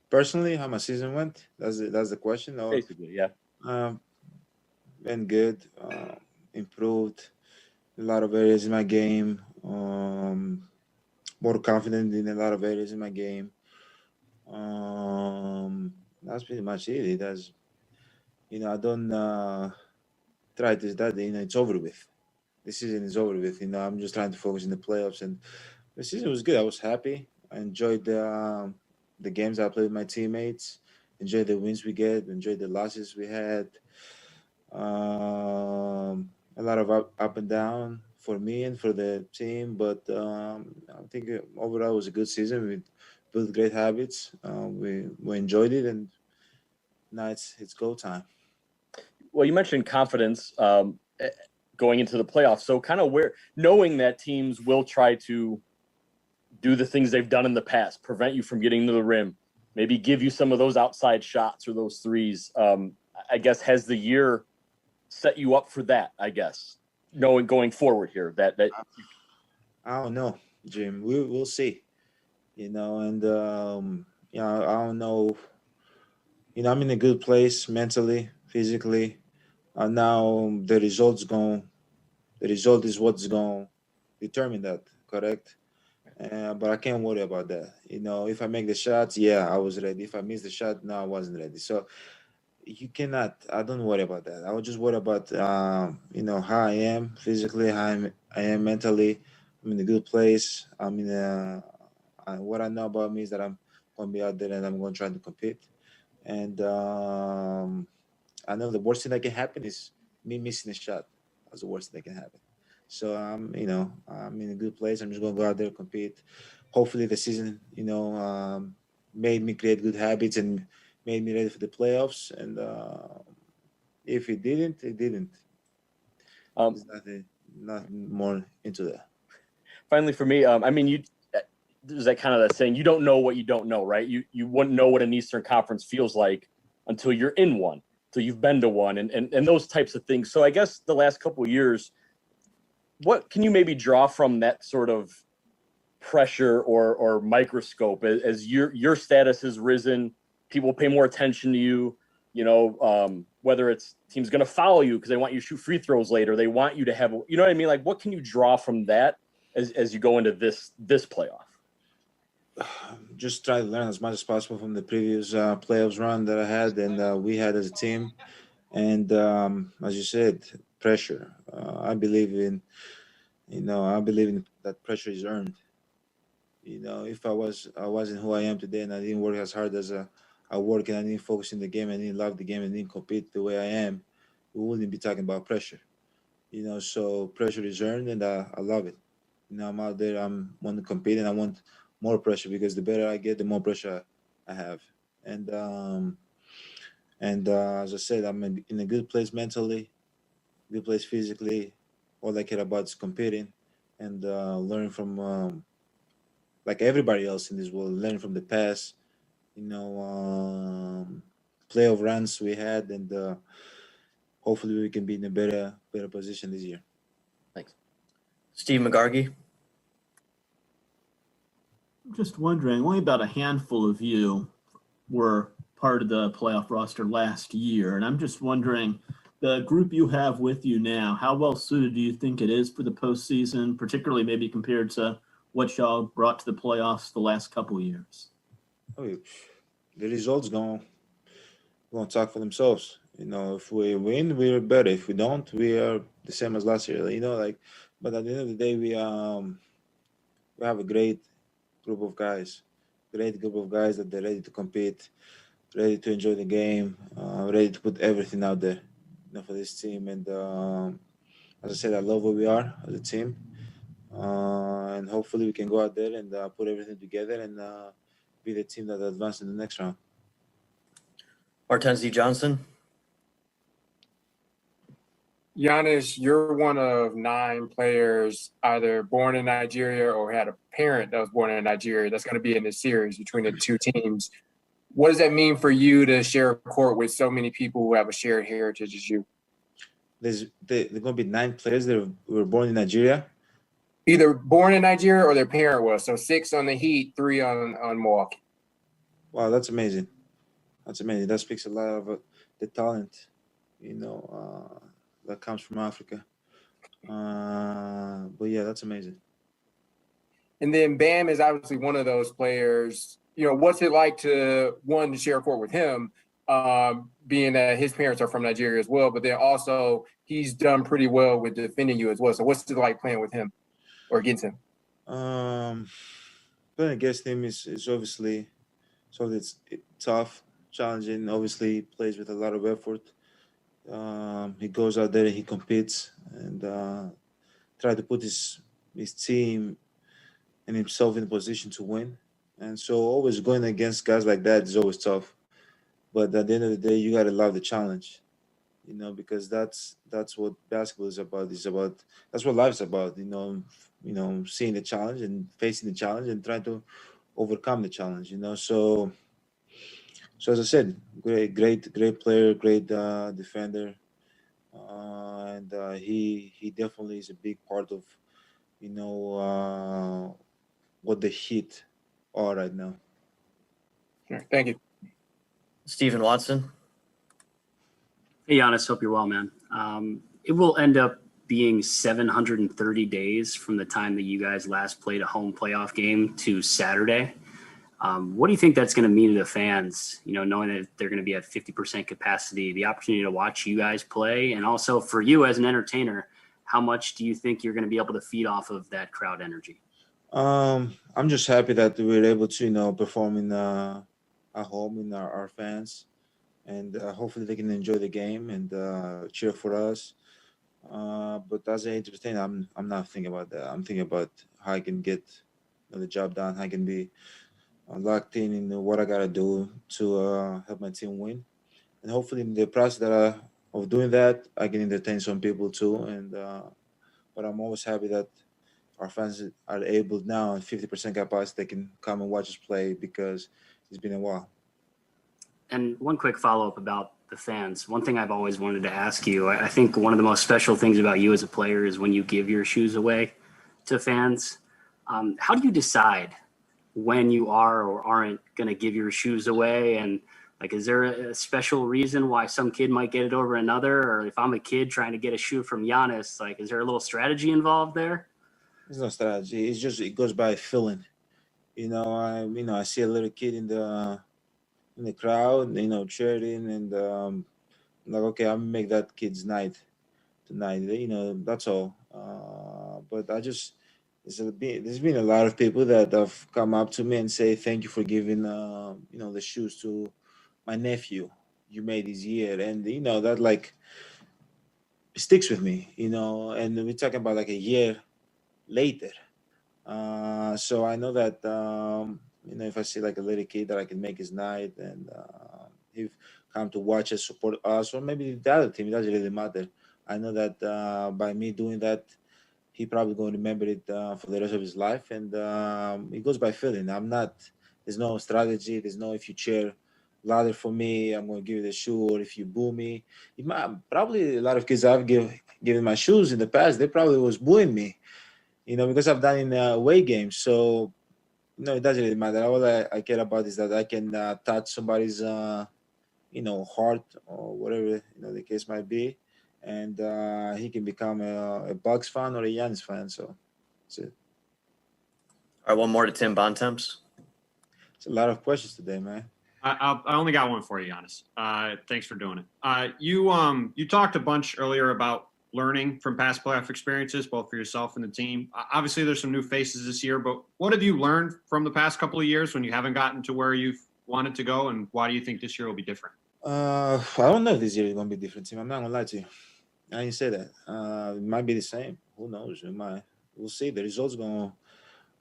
Personally, how my season went? That's the question. Basically, yeah. Been good. Improved a lot of areas in my game. More confident in a lot of areas in my game. That's pretty much it. That's I don't try to that. It's over with. The season is over with. I'm just trying to focus in the playoffs, and the season was good. I was happy. I enjoyed the games I played with my teammates. Enjoyed the wins we get. Enjoyed the losses we had. A lot of up and down for me and for the team, but I think overall it was a good season. We built great habits. We enjoyed it, and now it's go time. Well, you mentioned confidence going into the playoffs. So kind of knowing that teams will try to do the things they've done in the past, prevent you from getting to the rim, maybe give you some of those outside shots or those threes. I guess has the year set you up for that, I guess, knowing going forward here that I don't know, Jim. We'll see. And I don't know. I'm in a good place mentally, physically. Now the result is what's going to determine that, correct? But I can't worry about that. If I make the shots, yeah, I was ready. If I miss the shot, no, I wasn't ready. So I don't worry about that. I would just worry about, how I am physically, how I am mentally. I'm in a good place. What I know about me is that I'm going to be out there and I'm going to try to compete. And I know the worst thing that can happen is me missing a shot. That's the worst thing that can happen. So I'm in a good place. I'm just going to go out there and compete. Hopefully the season, made me create good habits and made me ready for the playoffs. And if it didn't, it didn't. There's nothing more into that. Finally, for me, there's that kind of that saying, you don't know what you don't know, right? You wouldn't know what an Eastern Conference feels like until you're in one, until you've been to one, and those types of things. So I guess the last couple of years, what can you maybe draw from that sort of pressure or microscope as your status has risen? People pay more attention to you, whether it's teams going to follow you because they want you to shoot free throws later. They want you to have, you know what I mean? Like, what can you draw from that as you go into this playoff? Just try to learn as much as possible from the previous playoffs run that I had and we had as a team. And as you said, pressure. I believe in that pressure is earned. If I wasn't who I am today and I didn't work as hard as I work and I didn't focus in the game and didn't love the game and didn't compete the way I am, we wouldn't be talking about pressure. So pressure is earned and I love it. I'm out there, I want to compete and I want more pressure because the better I get, the more pressure I have. And as I said, I'm in a good place mentally, good place physically. All I care about is competing and learning from like everybody else in this world, learning from the past. Playoff runs we had, and hopefully we can be in a better position this year. Thanks. Steve McGargy. I'm just wondering, only about a handful of you were part of the playoff roster last year, and I'm just wondering, the group you have with you now, how well suited do you think it is for the postseason, particularly maybe compared to what y'all brought to the playoffs the last couple of years? Oh, the results going to talk for themselves. If we win, we're better. If we don't, we are the same as last year. But at the end of the day, we have a great group of guys, that they're ready to compete, ready to enjoy the game, ready to put everything out there, for this team. And as I said, I love where we are as a team, and hopefully we can go out there and put everything together and be the team that advances in the next round. Martenzi Johnson. Giannis, you're one of 9 players either born in Nigeria or had a parent that was born in Nigeria that's going to be in this series between the two teams. What does that mean for you to share a court with so many people who have a shared heritage as you? There's going to be 9 players that were born in Nigeria. Either born in Nigeria or their parent was. So 6 on the Heat, 3 on Milwaukee. Wow, that's amazing. That's amazing. That speaks a lot of the talent, that comes from Africa. But yeah, that's amazing. And then Bam is obviously one of those players. What's it like to share a court with him, being that his parents are from Nigeria as well, but then also he's done pretty well with defending you as well. So what's it like playing with him or against him? Playing against him is obviously it's tough, challenging. Obviously, he plays with a lot of effort. He goes out there and he competes and try to put his team and himself in a position to win. And so always going against guys like that is always tough. But at the end of the day, you got to love the challenge, because that's what basketball is about. That's what life's about, seeing the challenge and facing the challenge and trying to overcome the challenge, So as I said, great player, great defender, and he definitely is a big part of, what the Heat are right now. Thank you. Stephen Watson. Hey, Giannis, hope you're well, man. It will end up being 730 days from the time that you guys last played a home playoff game to Saturday. What do you think that's going to mean to the fans, knowing that they're going to be at 50% capacity, the opportunity to watch you guys play, and also for you as an entertainer, how much do you think you're going to be able to feed off of that crowd energy? I'm just happy that we're able to, perform at home in our fans, and hopefully they can enjoy the game and cheer for us. But as an entertainer, I'm not thinking about that. I'm thinking about how I can get the job done, how I can be locked in what I gotta do to help my team win, and hopefully in the process of doing that, I can entertain some people too. And but I'm always happy that our fans are able now at 50% capacity, they can come and watch us play because it's been a while. And one quick follow-up about the fans. One thing I've always wanted to ask you, I think one of the most special things about you as a player is when you give your shoes away to fans. How do you decide when you are or aren't going to give your shoes away? And is there a special reason why some kid might get it over another? Or if I'm a kid trying to get a shoe from Giannis, is there a little strategy involved there? There's no strategy. It's just, it goes by feeling. I see a little kid in the crowd, cheering, and I'm like, okay, I'm gonna make that kid's night tonight. That's all. But there's been a lot of people that have come up to me and say thank you for giving the shoes to my nephew you made this year, and that sticks with me. And we're talking about a year later. So I know that if I see like a little kid that I can make his night, and he come to watch us, support us, or maybe the other team, it doesn't really matter. I know that by me doing that, he probably going to remember it for the rest of his life, and it goes by feeling. I'm not. There's no strategy. There's no if you cheer louder for me, I'm going to give you the shoe, or if you boo me, probably a lot of kids I've given my shoes in the past, they probably was booing me, because I've done in away games. So no, it doesn't really matter. All I care about is that I can touch somebody's heart, or whatever the case might be, and he can become a Bucks fan or a Giannis fan. So that's it. All right, one more to Tim Bontemps. It's a lot of questions today, man. I only got one for you, Giannis. Thanks for doing it. You talked a bunch earlier about learning from past playoff experiences, both for yourself and the team. Obviously, there's some new faces this year, but what have you learned from the past couple of years when you haven't gotten to where you've wanted to go, and why do you think this year will be different? I don't know if this year is going to be different, Tim. I'm not going to lie to you. I didn't say that. It might be the same. Who knows? It might. We'll see. The results going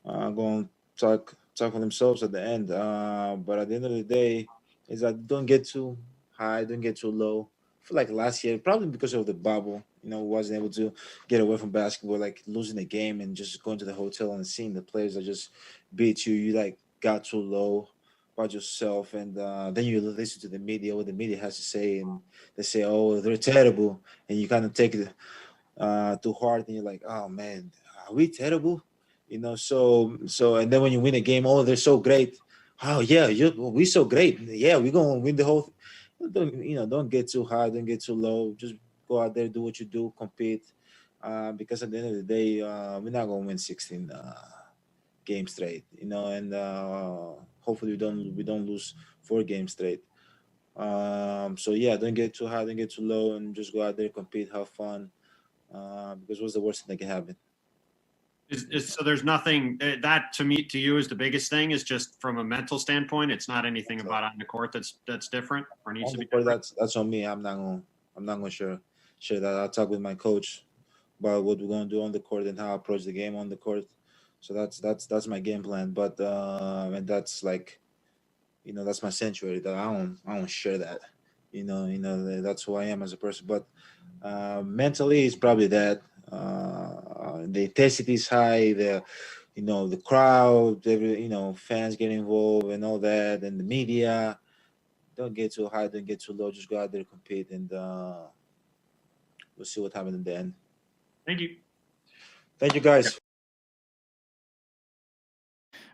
to talk for themselves at the end. But at the end of the day, is that don't get too high, don't get too low. I feel like last year, probably because of the bubble, wasn't able to get away from basketball, like losing the game and just going to the hotel and seeing the players that just beat you. You like got too low about yourself, and then you listen to the media, what the media has to say, and they say, "Oh, they're terrible," and you kind of take it too hard, and you're like, "Oh man, are we terrible?" So, and then when you win a game, oh, they're so great. Oh yeah, we so great. Yeah, we're gonna win the whole. Don't get too high, don't get too low. Just go out there, do what you do, compete. Because at the end of the day, we're not gonna win 16 games straight. And hopefully we don't lose 4 games straight. So yeah, don't get too high, don't get too low, and just go out there, compete, have fun. Because what's the worst thing that can happen? So there's nothing that to you is the biggest thing, is just from a mental standpoint. It's not anything about on the court that's different or needs to be different. That's on me. I'm not gonna share that. I'll talk with my coach about what we're gonna do on the court and how I approach the game on the court. So that's my game plan. But and that's like, that's my sanctuary. That I don't share that. That's who I am as a person. But mentally, it's probably that. The intensity is high. The crowd, fans get involved and all that, and the media. Don't get too high, don't get too low. Just go out there, compete, and we'll see what happens in the end. Thank you. Thank you, guys.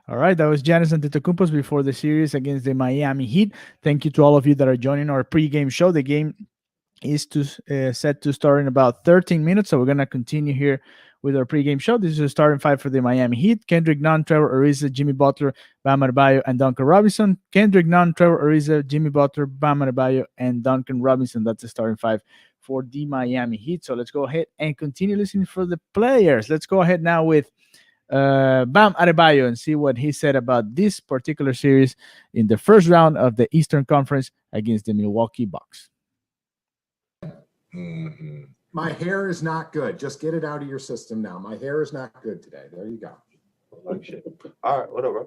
All right, that was Giannis Antetokounmpo before the series against the Miami Heat. Thank you to all of you that are joining our pregame show. The game is set to start in about 13 minutes, so we're going to continue here with our pregame show. This is a starting 5 for the Miami Heat: Kendrick Nunn, Trevor Ariza, Jimmy Butler, Bam Adebayo, and Duncan Robinson. Kendrick Nunn, Trevor Ariza, Jimmy Butler, Bam Adebayo, and Duncan Robinson. That's the starting 5 for the Miami Heat. So let's go ahead and continue listening for the players. Let's go ahead now with Bam Adebayo and see what he said about this particular series in the first round of the Eastern Conference against the Milwaukee Bucks. Mm-hmm. My hair is not good. Just get it out of your system now. My hair is not good today. There you go. Like shit. All right, whatever.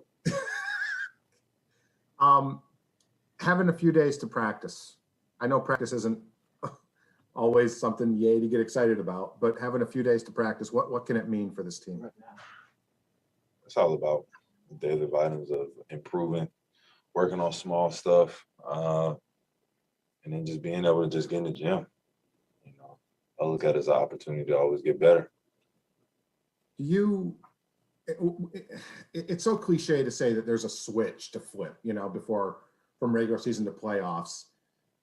Having a few days to practice. I know practice isn't always something yay to get excited about, but having a few days to practice, what can it mean for this team? It's all about the daily items of improving, working on small stuff, and then just being able to just get in the gym. I look at it as an opportunity to always get better. It's so cliche to say that there's a switch to flip, before from regular season to playoffs.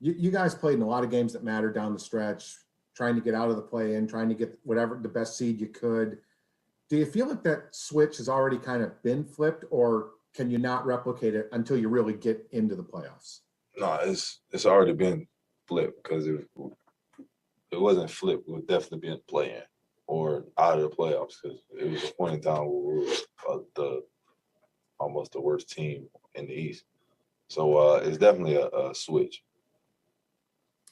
You guys played in a lot of games that mattered down the stretch, trying to get out of the play-in, trying to get whatever the best seed you could. Do you feel like that switch has already kind of been flipped, or can you not replicate it until you really get into the playoffs? No, it's already been flipped, because if it wasn't flipped, we would definitely be in play-in or out of the playoffs, because it was a point in time where we were almost the worst team in the East. So it's definitely a switch.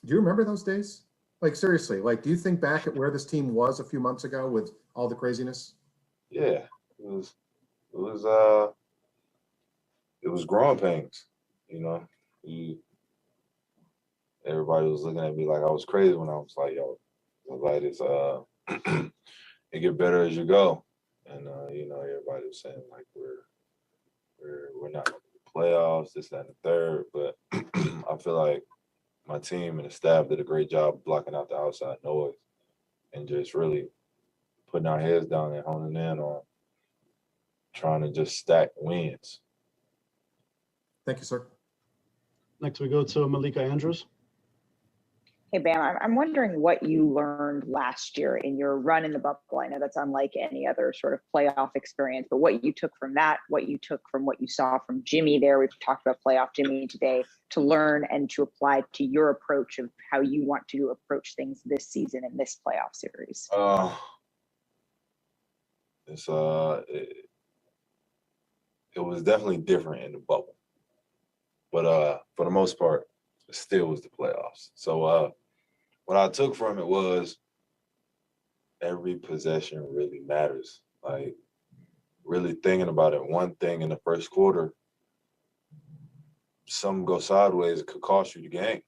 Do you remember those days? Like, seriously, do you think back at where this team was a few months ago with all the craziness? Yeah, it was was growing pains, you know. Everybody was looking at me like I was crazy when I was like, yo, like it's it get better as you go. And you know, everybody was saying like we're not gonna make the playoffs, this, that, and the third. But I feel like my team and the staff did a great job blocking out the outside noise and just really putting our heads down and honing in on trying to just stack wins. Thank you, sir. Next, we go to Malika Andrews. Hey, Bam, I'm wondering what you learned last year in your run in the bubble. I know that's unlike any other sort of playoff experience, but what you took from that, what you took from what you saw from Jimmy there. We've talked about playoff Jimmy today, to learn and to apply to your approach of how you want to approach things this season in this playoff series. It was definitely different in the bubble, but for the most part, it still was the playoffs. So what I took from it was every possession really matters. Like really thinking about it, one thing in the first quarter, something go sideways, it could cost you the game,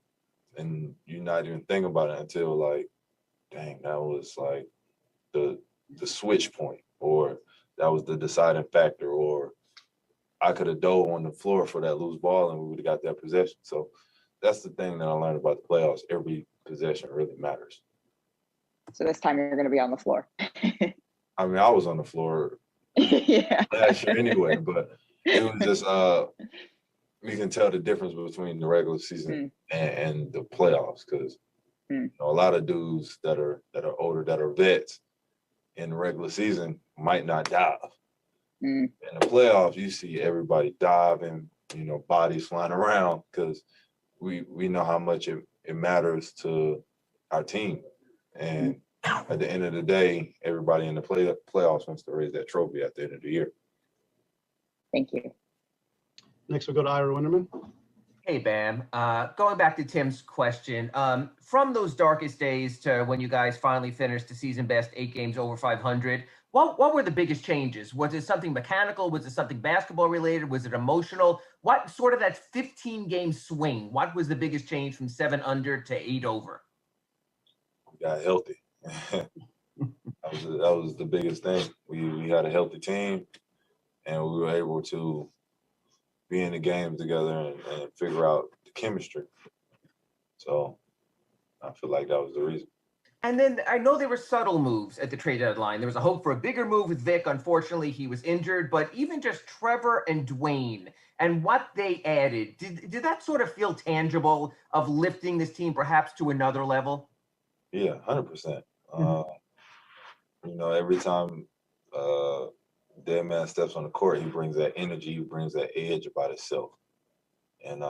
and you're not even thinking about it until like, dang, that was like the switch point, or that was the deciding factor, or I could have dove on the floor for that loose ball and we would have got that possession. So that's the thing that I learned about the playoffs. Every possession really matters. So this time you're going to be on the floor. I mean, I was on the floor last year anyway, but it was just you can tell the difference between the regular season and the playoffs, because you know, a lot of dudes that are older, that are vets in the regular season might not dive. In the playoffs, you see everybody diving, you know, bodies flying around, because we know how much it matters to our team. And at the end of the day, everybody in the playoffs wants to raise that trophy at the end of the year. Thank you. Next, we'll go to Ira Winderman. Hey, Bam. Going back to Tim's question, from those darkest days to when you guys finally finished the season best 8 games over 500, what were the biggest changes? Was it something mechanical? Was it something basketball related? Was it emotional? What sort of that 15-game swing? What was the biggest change from 7 under to 8 over? We got healthy. that was the biggest thing. We had a healthy team, and we were able to be in the game together and figure out the chemistry. So I feel like that was the reason. And then I know there were subtle moves at the trade deadline. There was a hope for a bigger move with Vic. Unfortunately, he was injured. But even just Trevor and Dwayne and what they added, did that sort of feel tangible of lifting this team perhaps to another level? Yeah, 100%. You know, every time Dead Man steps on the court, he brings that energy, he brings that edge about himself. And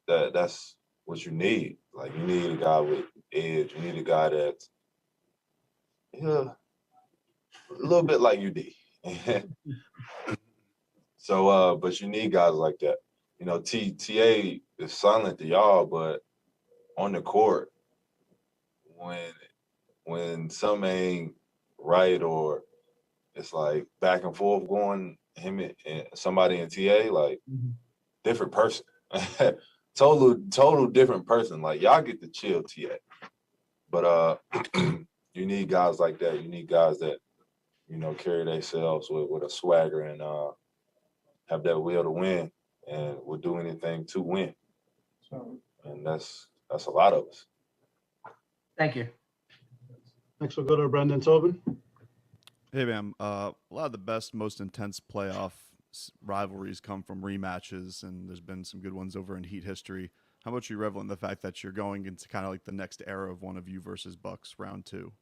that's what you need. Like, you need a guy with edge. You need a guy that's, a little bit like UD. So, but you need guys like that. You know, TA is silent to y'all, but on the court, when something ain't right, or it's like back and forth going, him and somebody in TA, like different person. total different person. Like, y'all get to chill TA. But you need guys like that. You need guys that, you know, carry themselves with a swagger and have that will to win and will do anything to win. And that's a lot of us. Thank you. Next, we'll go to Brendan Tobin. Hey, Bam. A lot of the best, most intense playoff rivalries come from rematches, and there's been some good ones over in Heat history. How about you revel in the fact that you're going into kind of like the next era of one of you versus Bucks round 2?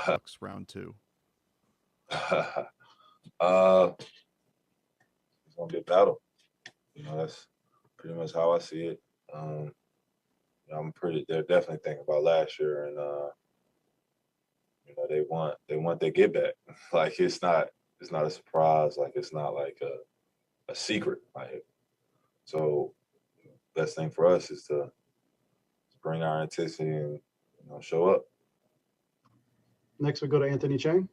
Bucks round 2. It's gonna be a battle. You know, that's pretty much how I see it. They're definitely thinking about last year, and you know, they want their get back. Like, it's not a surprise. Like, it's not like a secret. Like, so best thing for us is to bring our intensity and, you know, show up. Next, we go to Anthony Chang.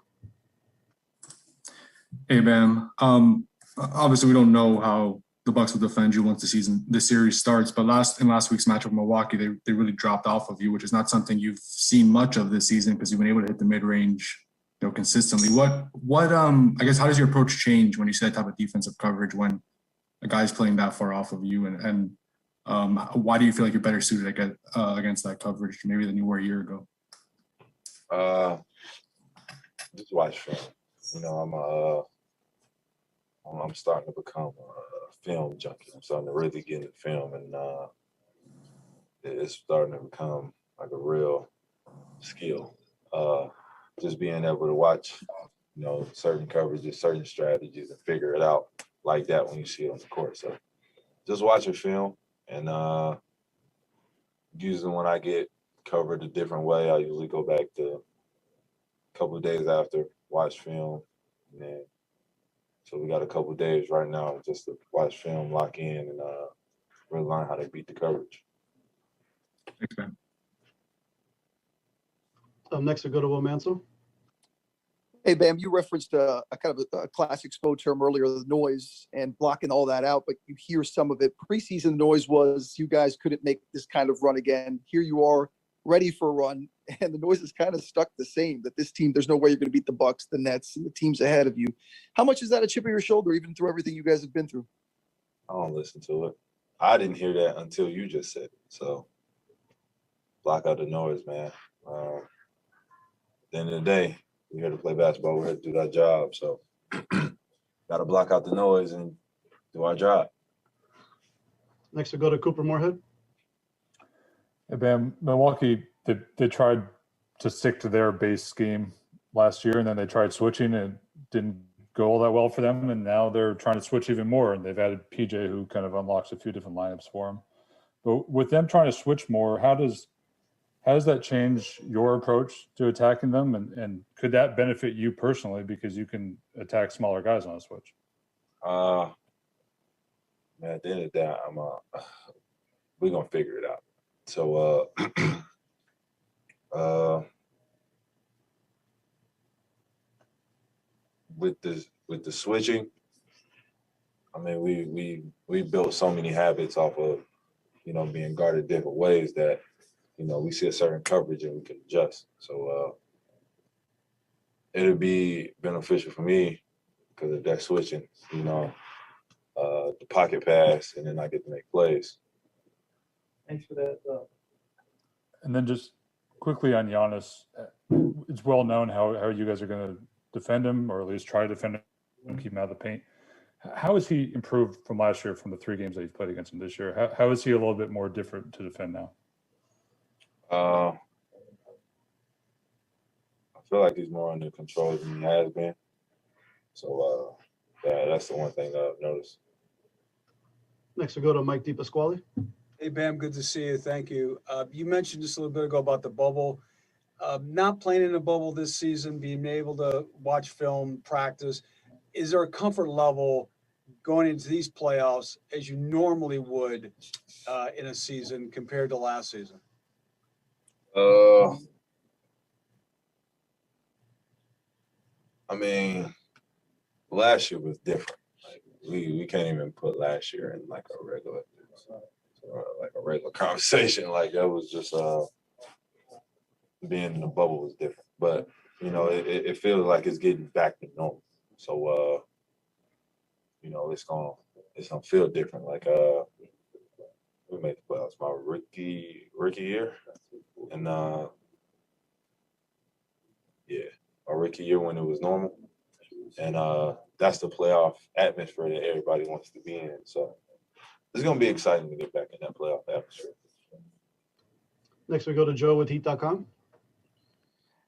Hey, Bam. Obviously, we don't know how the Bucks will defend you once the series starts. But last week's matchup with Milwaukee, they really dropped off of you, which is not something you've seen much of this season because you've been able to hit the mid range, consistently. What I guess how does your approach change when you see that type of defensive coverage when a guy's playing that far off of you, and why do you feel like you're better suited against that coverage maybe than you were a year ago? Just watch film. I'm starting to become a film junkie. I'm starting to really get into film, and it's starting to become like a real skill. Just being able to watch, certain coverages, certain strategies, and figure it out like that when you see it on the court. So just watching film, and usually when I get covered a different way, I usually go back to a couple of days after, watch film, and then so we got a couple of days right now just to watch film, lock in, and really learn how to beat the coverage. Thanks, man. Next, we go to Will Mansell. Hey, Bam, you referenced a kind of a classic SPO term earlier, the noise and blocking all that out, but you hear some of it. Preseason noise was you guys couldn't make this kind of run again. Here you are, ready for a run, and the noise is kind of stuck the same, that this team, there's no way you're going to beat the Bucks, the Nets, and the teams ahead of you. How much is that a chip on your shoulder, even through everything you guys have been through? I don't listen to it. I didn't hear that until you just said it. So block out the noise, man. At the end of the day, we're here to play basketball. We're here to do our job. So got to block out the noise and do our job. Next, we go to Cooper Moorhead. Hey, Bam, Milwaukee, they tried to stick to their base scheme last year, and then they tried switching, and it didn't go all that well for them. And now they're trying to switch even more, and they've added PJ, who kind of unlocks a few different lineups for them. But with them trying to switch more, how does that change your approach to attacking them? And could that benefit you personally because you can attack smaller guys on a switch? Man, at the end of the day, we're going to figure it out. So, with the switching, I mean, we built so many habits off of, being guarded different ways that, we see a certain coverage and we can adjust. So it'll be beneficial for me because of that switching, the pocket pass, and then I get to make plays. Thanks for that. And then just quickly on Giannis, it's well known how you guys are going to defend him, or at least try to defend him, keep him out of the paint. How has he improved from last year, from the 3 games that you've played against him this year? How is he a little bit more different to defend now? I feel like he's more under control than he has been. So that's the one thing that I've noticed. Next, we go to Mike DePasquale. Hey, Bam, good to see you. Thank you. You mentioned just a little bit ago about the bubble. Not playing in a bubble this season, being able to watch film, practice. Is there a comfort level going into these playoffs as you normally would in a season compared to last season? I mean, last year was different. Like, we can't even put last year in like a regular conversation. Like that was just being in the bubble was different. But it feels like it's getting back to normal. So it's gonna feel different. Like we made the playoffs my rookie year, and my rookie year when it was normal, and that's the playoff atmosphere that everybody wants to be in. So it's gonna be exciting to get back in that playoff atmosphere. Next, we go to Joe with Heat.com.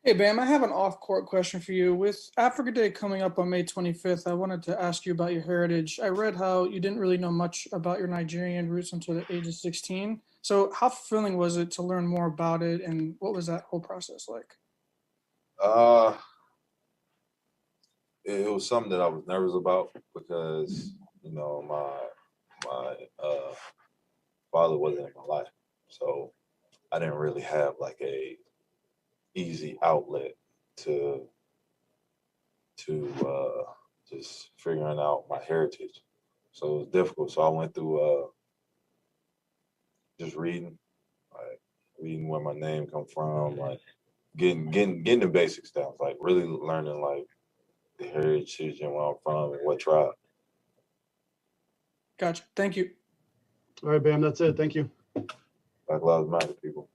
Hey, Bam, I have an off-court question for you. With Africa Day coming up on May 25th, I wanted to ask you about your heritage. I read how you didn't really know much about your Nigerian roots until the age of 16. So how fulfilling was it to learn more about it, and what was that whole process like? It was something that I was nervous about because, my father wasn't in my life. So I didn't really have like a easy outlet to just figuring out my heritage. So it was difficult. So I went through just reading, like reading where my name come from, like getting the basics down, like really learning like the heritage and where I'm from and what tribe. Gotcha. Thank you. All right, Bam, that's it. Thank you. Black Lives Matter, people.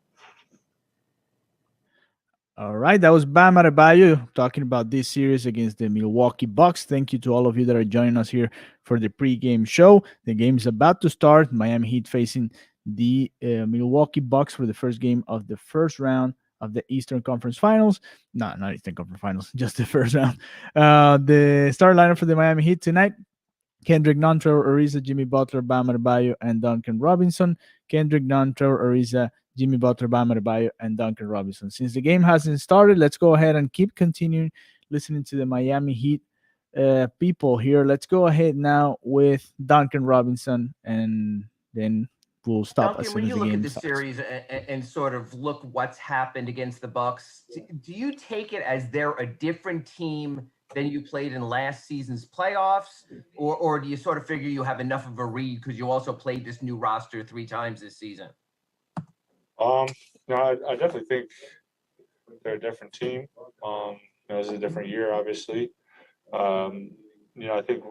All right, that was Bam Adebayo talking about this series against the Milwaukee Bucks. Thank you to all of you that are joining us here for the pregame show. The game is about to start. Miami Heat facing the Milwaukee Bucks for the first game of the first round of the Eastern Conference Finals. No, not Eastern Conference Finals, just the first round. The start lineup for the Miami Heat tonight: Kendrick Nunn, Trevor Ariza, Jimmy Butler, Bam Adebayo, and Duncan Robinson. Kendrick Nunn, Trevor Ariza, Jimmy Butler, Bam Adebayo, and Duncan Robinson. Since the game hasn't started, let's go ahead and keep continuing listening to the Miami Heat people here. Let's go ahead now with Duncan Robinson, and then we'll stop as Duncan, soon when as you the look at game the starts. series and sort of look what's happened against the Bucks, do you take it as they're a different team than you played in last season's playoffs, or do you sort of figure you have enough of a read because you also played this new roster 3 times this season? No, I definitely think they're a different team. It's a different year, obviously. I think,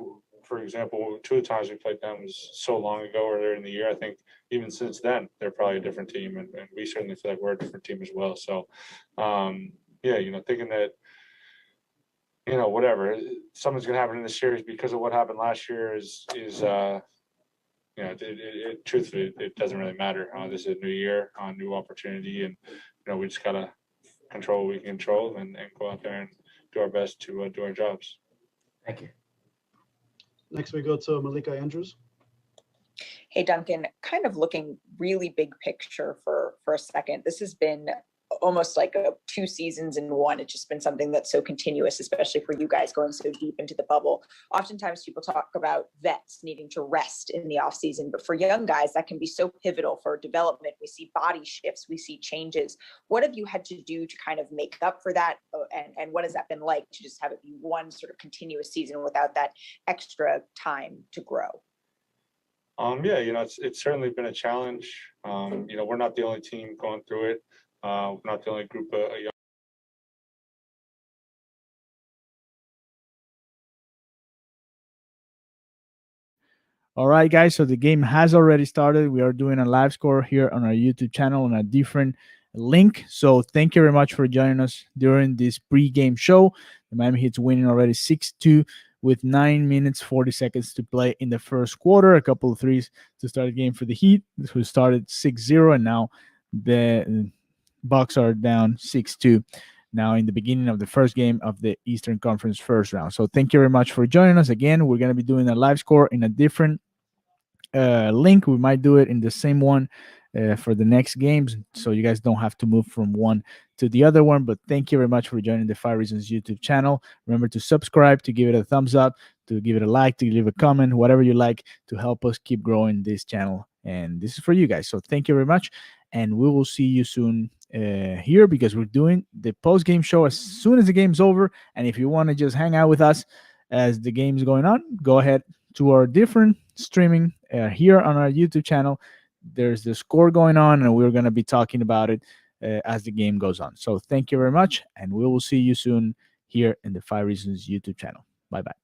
for example, 2 of the times we played them was so long ago earlier in the year. I think even since then, they're probably a different team, and we certainly feel like we're a different team as well. So, thinking that, whatever, something's going to happen in this series because of what happened last year is truthfully, it doesn't really matter. This is a new year, a new opportunity, and we just gotta control what we can control and go out there and do our best to do our jobs. Thank you. Next, we go to Malika Andrews. Hey, Duncan, kind of looking really big picture for a second. This has been almost like 2 seasons in one. It's just been something that's so continuous, especially for you guys going so deep into the bubble. Oftentimes people talk about vets needing to rest in the off season, but for young guys, that can be so pivotal for development. We see body shifts, we see changes. What have you had to do to kind of make up for that? And what has that been like to just have it be one sort of continuous season without that extra time to grow? It's certainly been a challenge. We're not the only team going through it. We're not the only group of young. All right, guys. So the game has already started. We are doing a live score here on our YouTube channel on a different link. So thank you very much for joining us during this pregame show. The Miami Heat's winning already 6-2 with 9 minutes, 40 seconds to play in the first quarter. A couple of threes to start the game for the Heat, who started 6-0, and now the Bucks are down 6-2 now in the beginning of the first game of the Eastern Conference first round. So thank you very much for joining us. Again, we're going to be doing a live score in a different link. We might do it in the same one for the next games, so you guys don't have to move from one to the other one. But thank you very much for joining the 5 Reasons YouTube channel. Remember to subscribe, to give it a thumbs up, to give it a like, to leave a comment, whatever you like, to help us keep growing this channel. And this is for you guys. So thank you very much, and we will see you soon here, because we're doing the post-game show as soon as the game's over. And if you want to just hang out with us as the game's going on, go ahead to our different streaming here on our YouTube channel. There's the score going on, and we're going to be talking about it as the game goes on. So thank you very much, and we will see you soon here in the 5 Reasons YouTube channel. Bye-bye.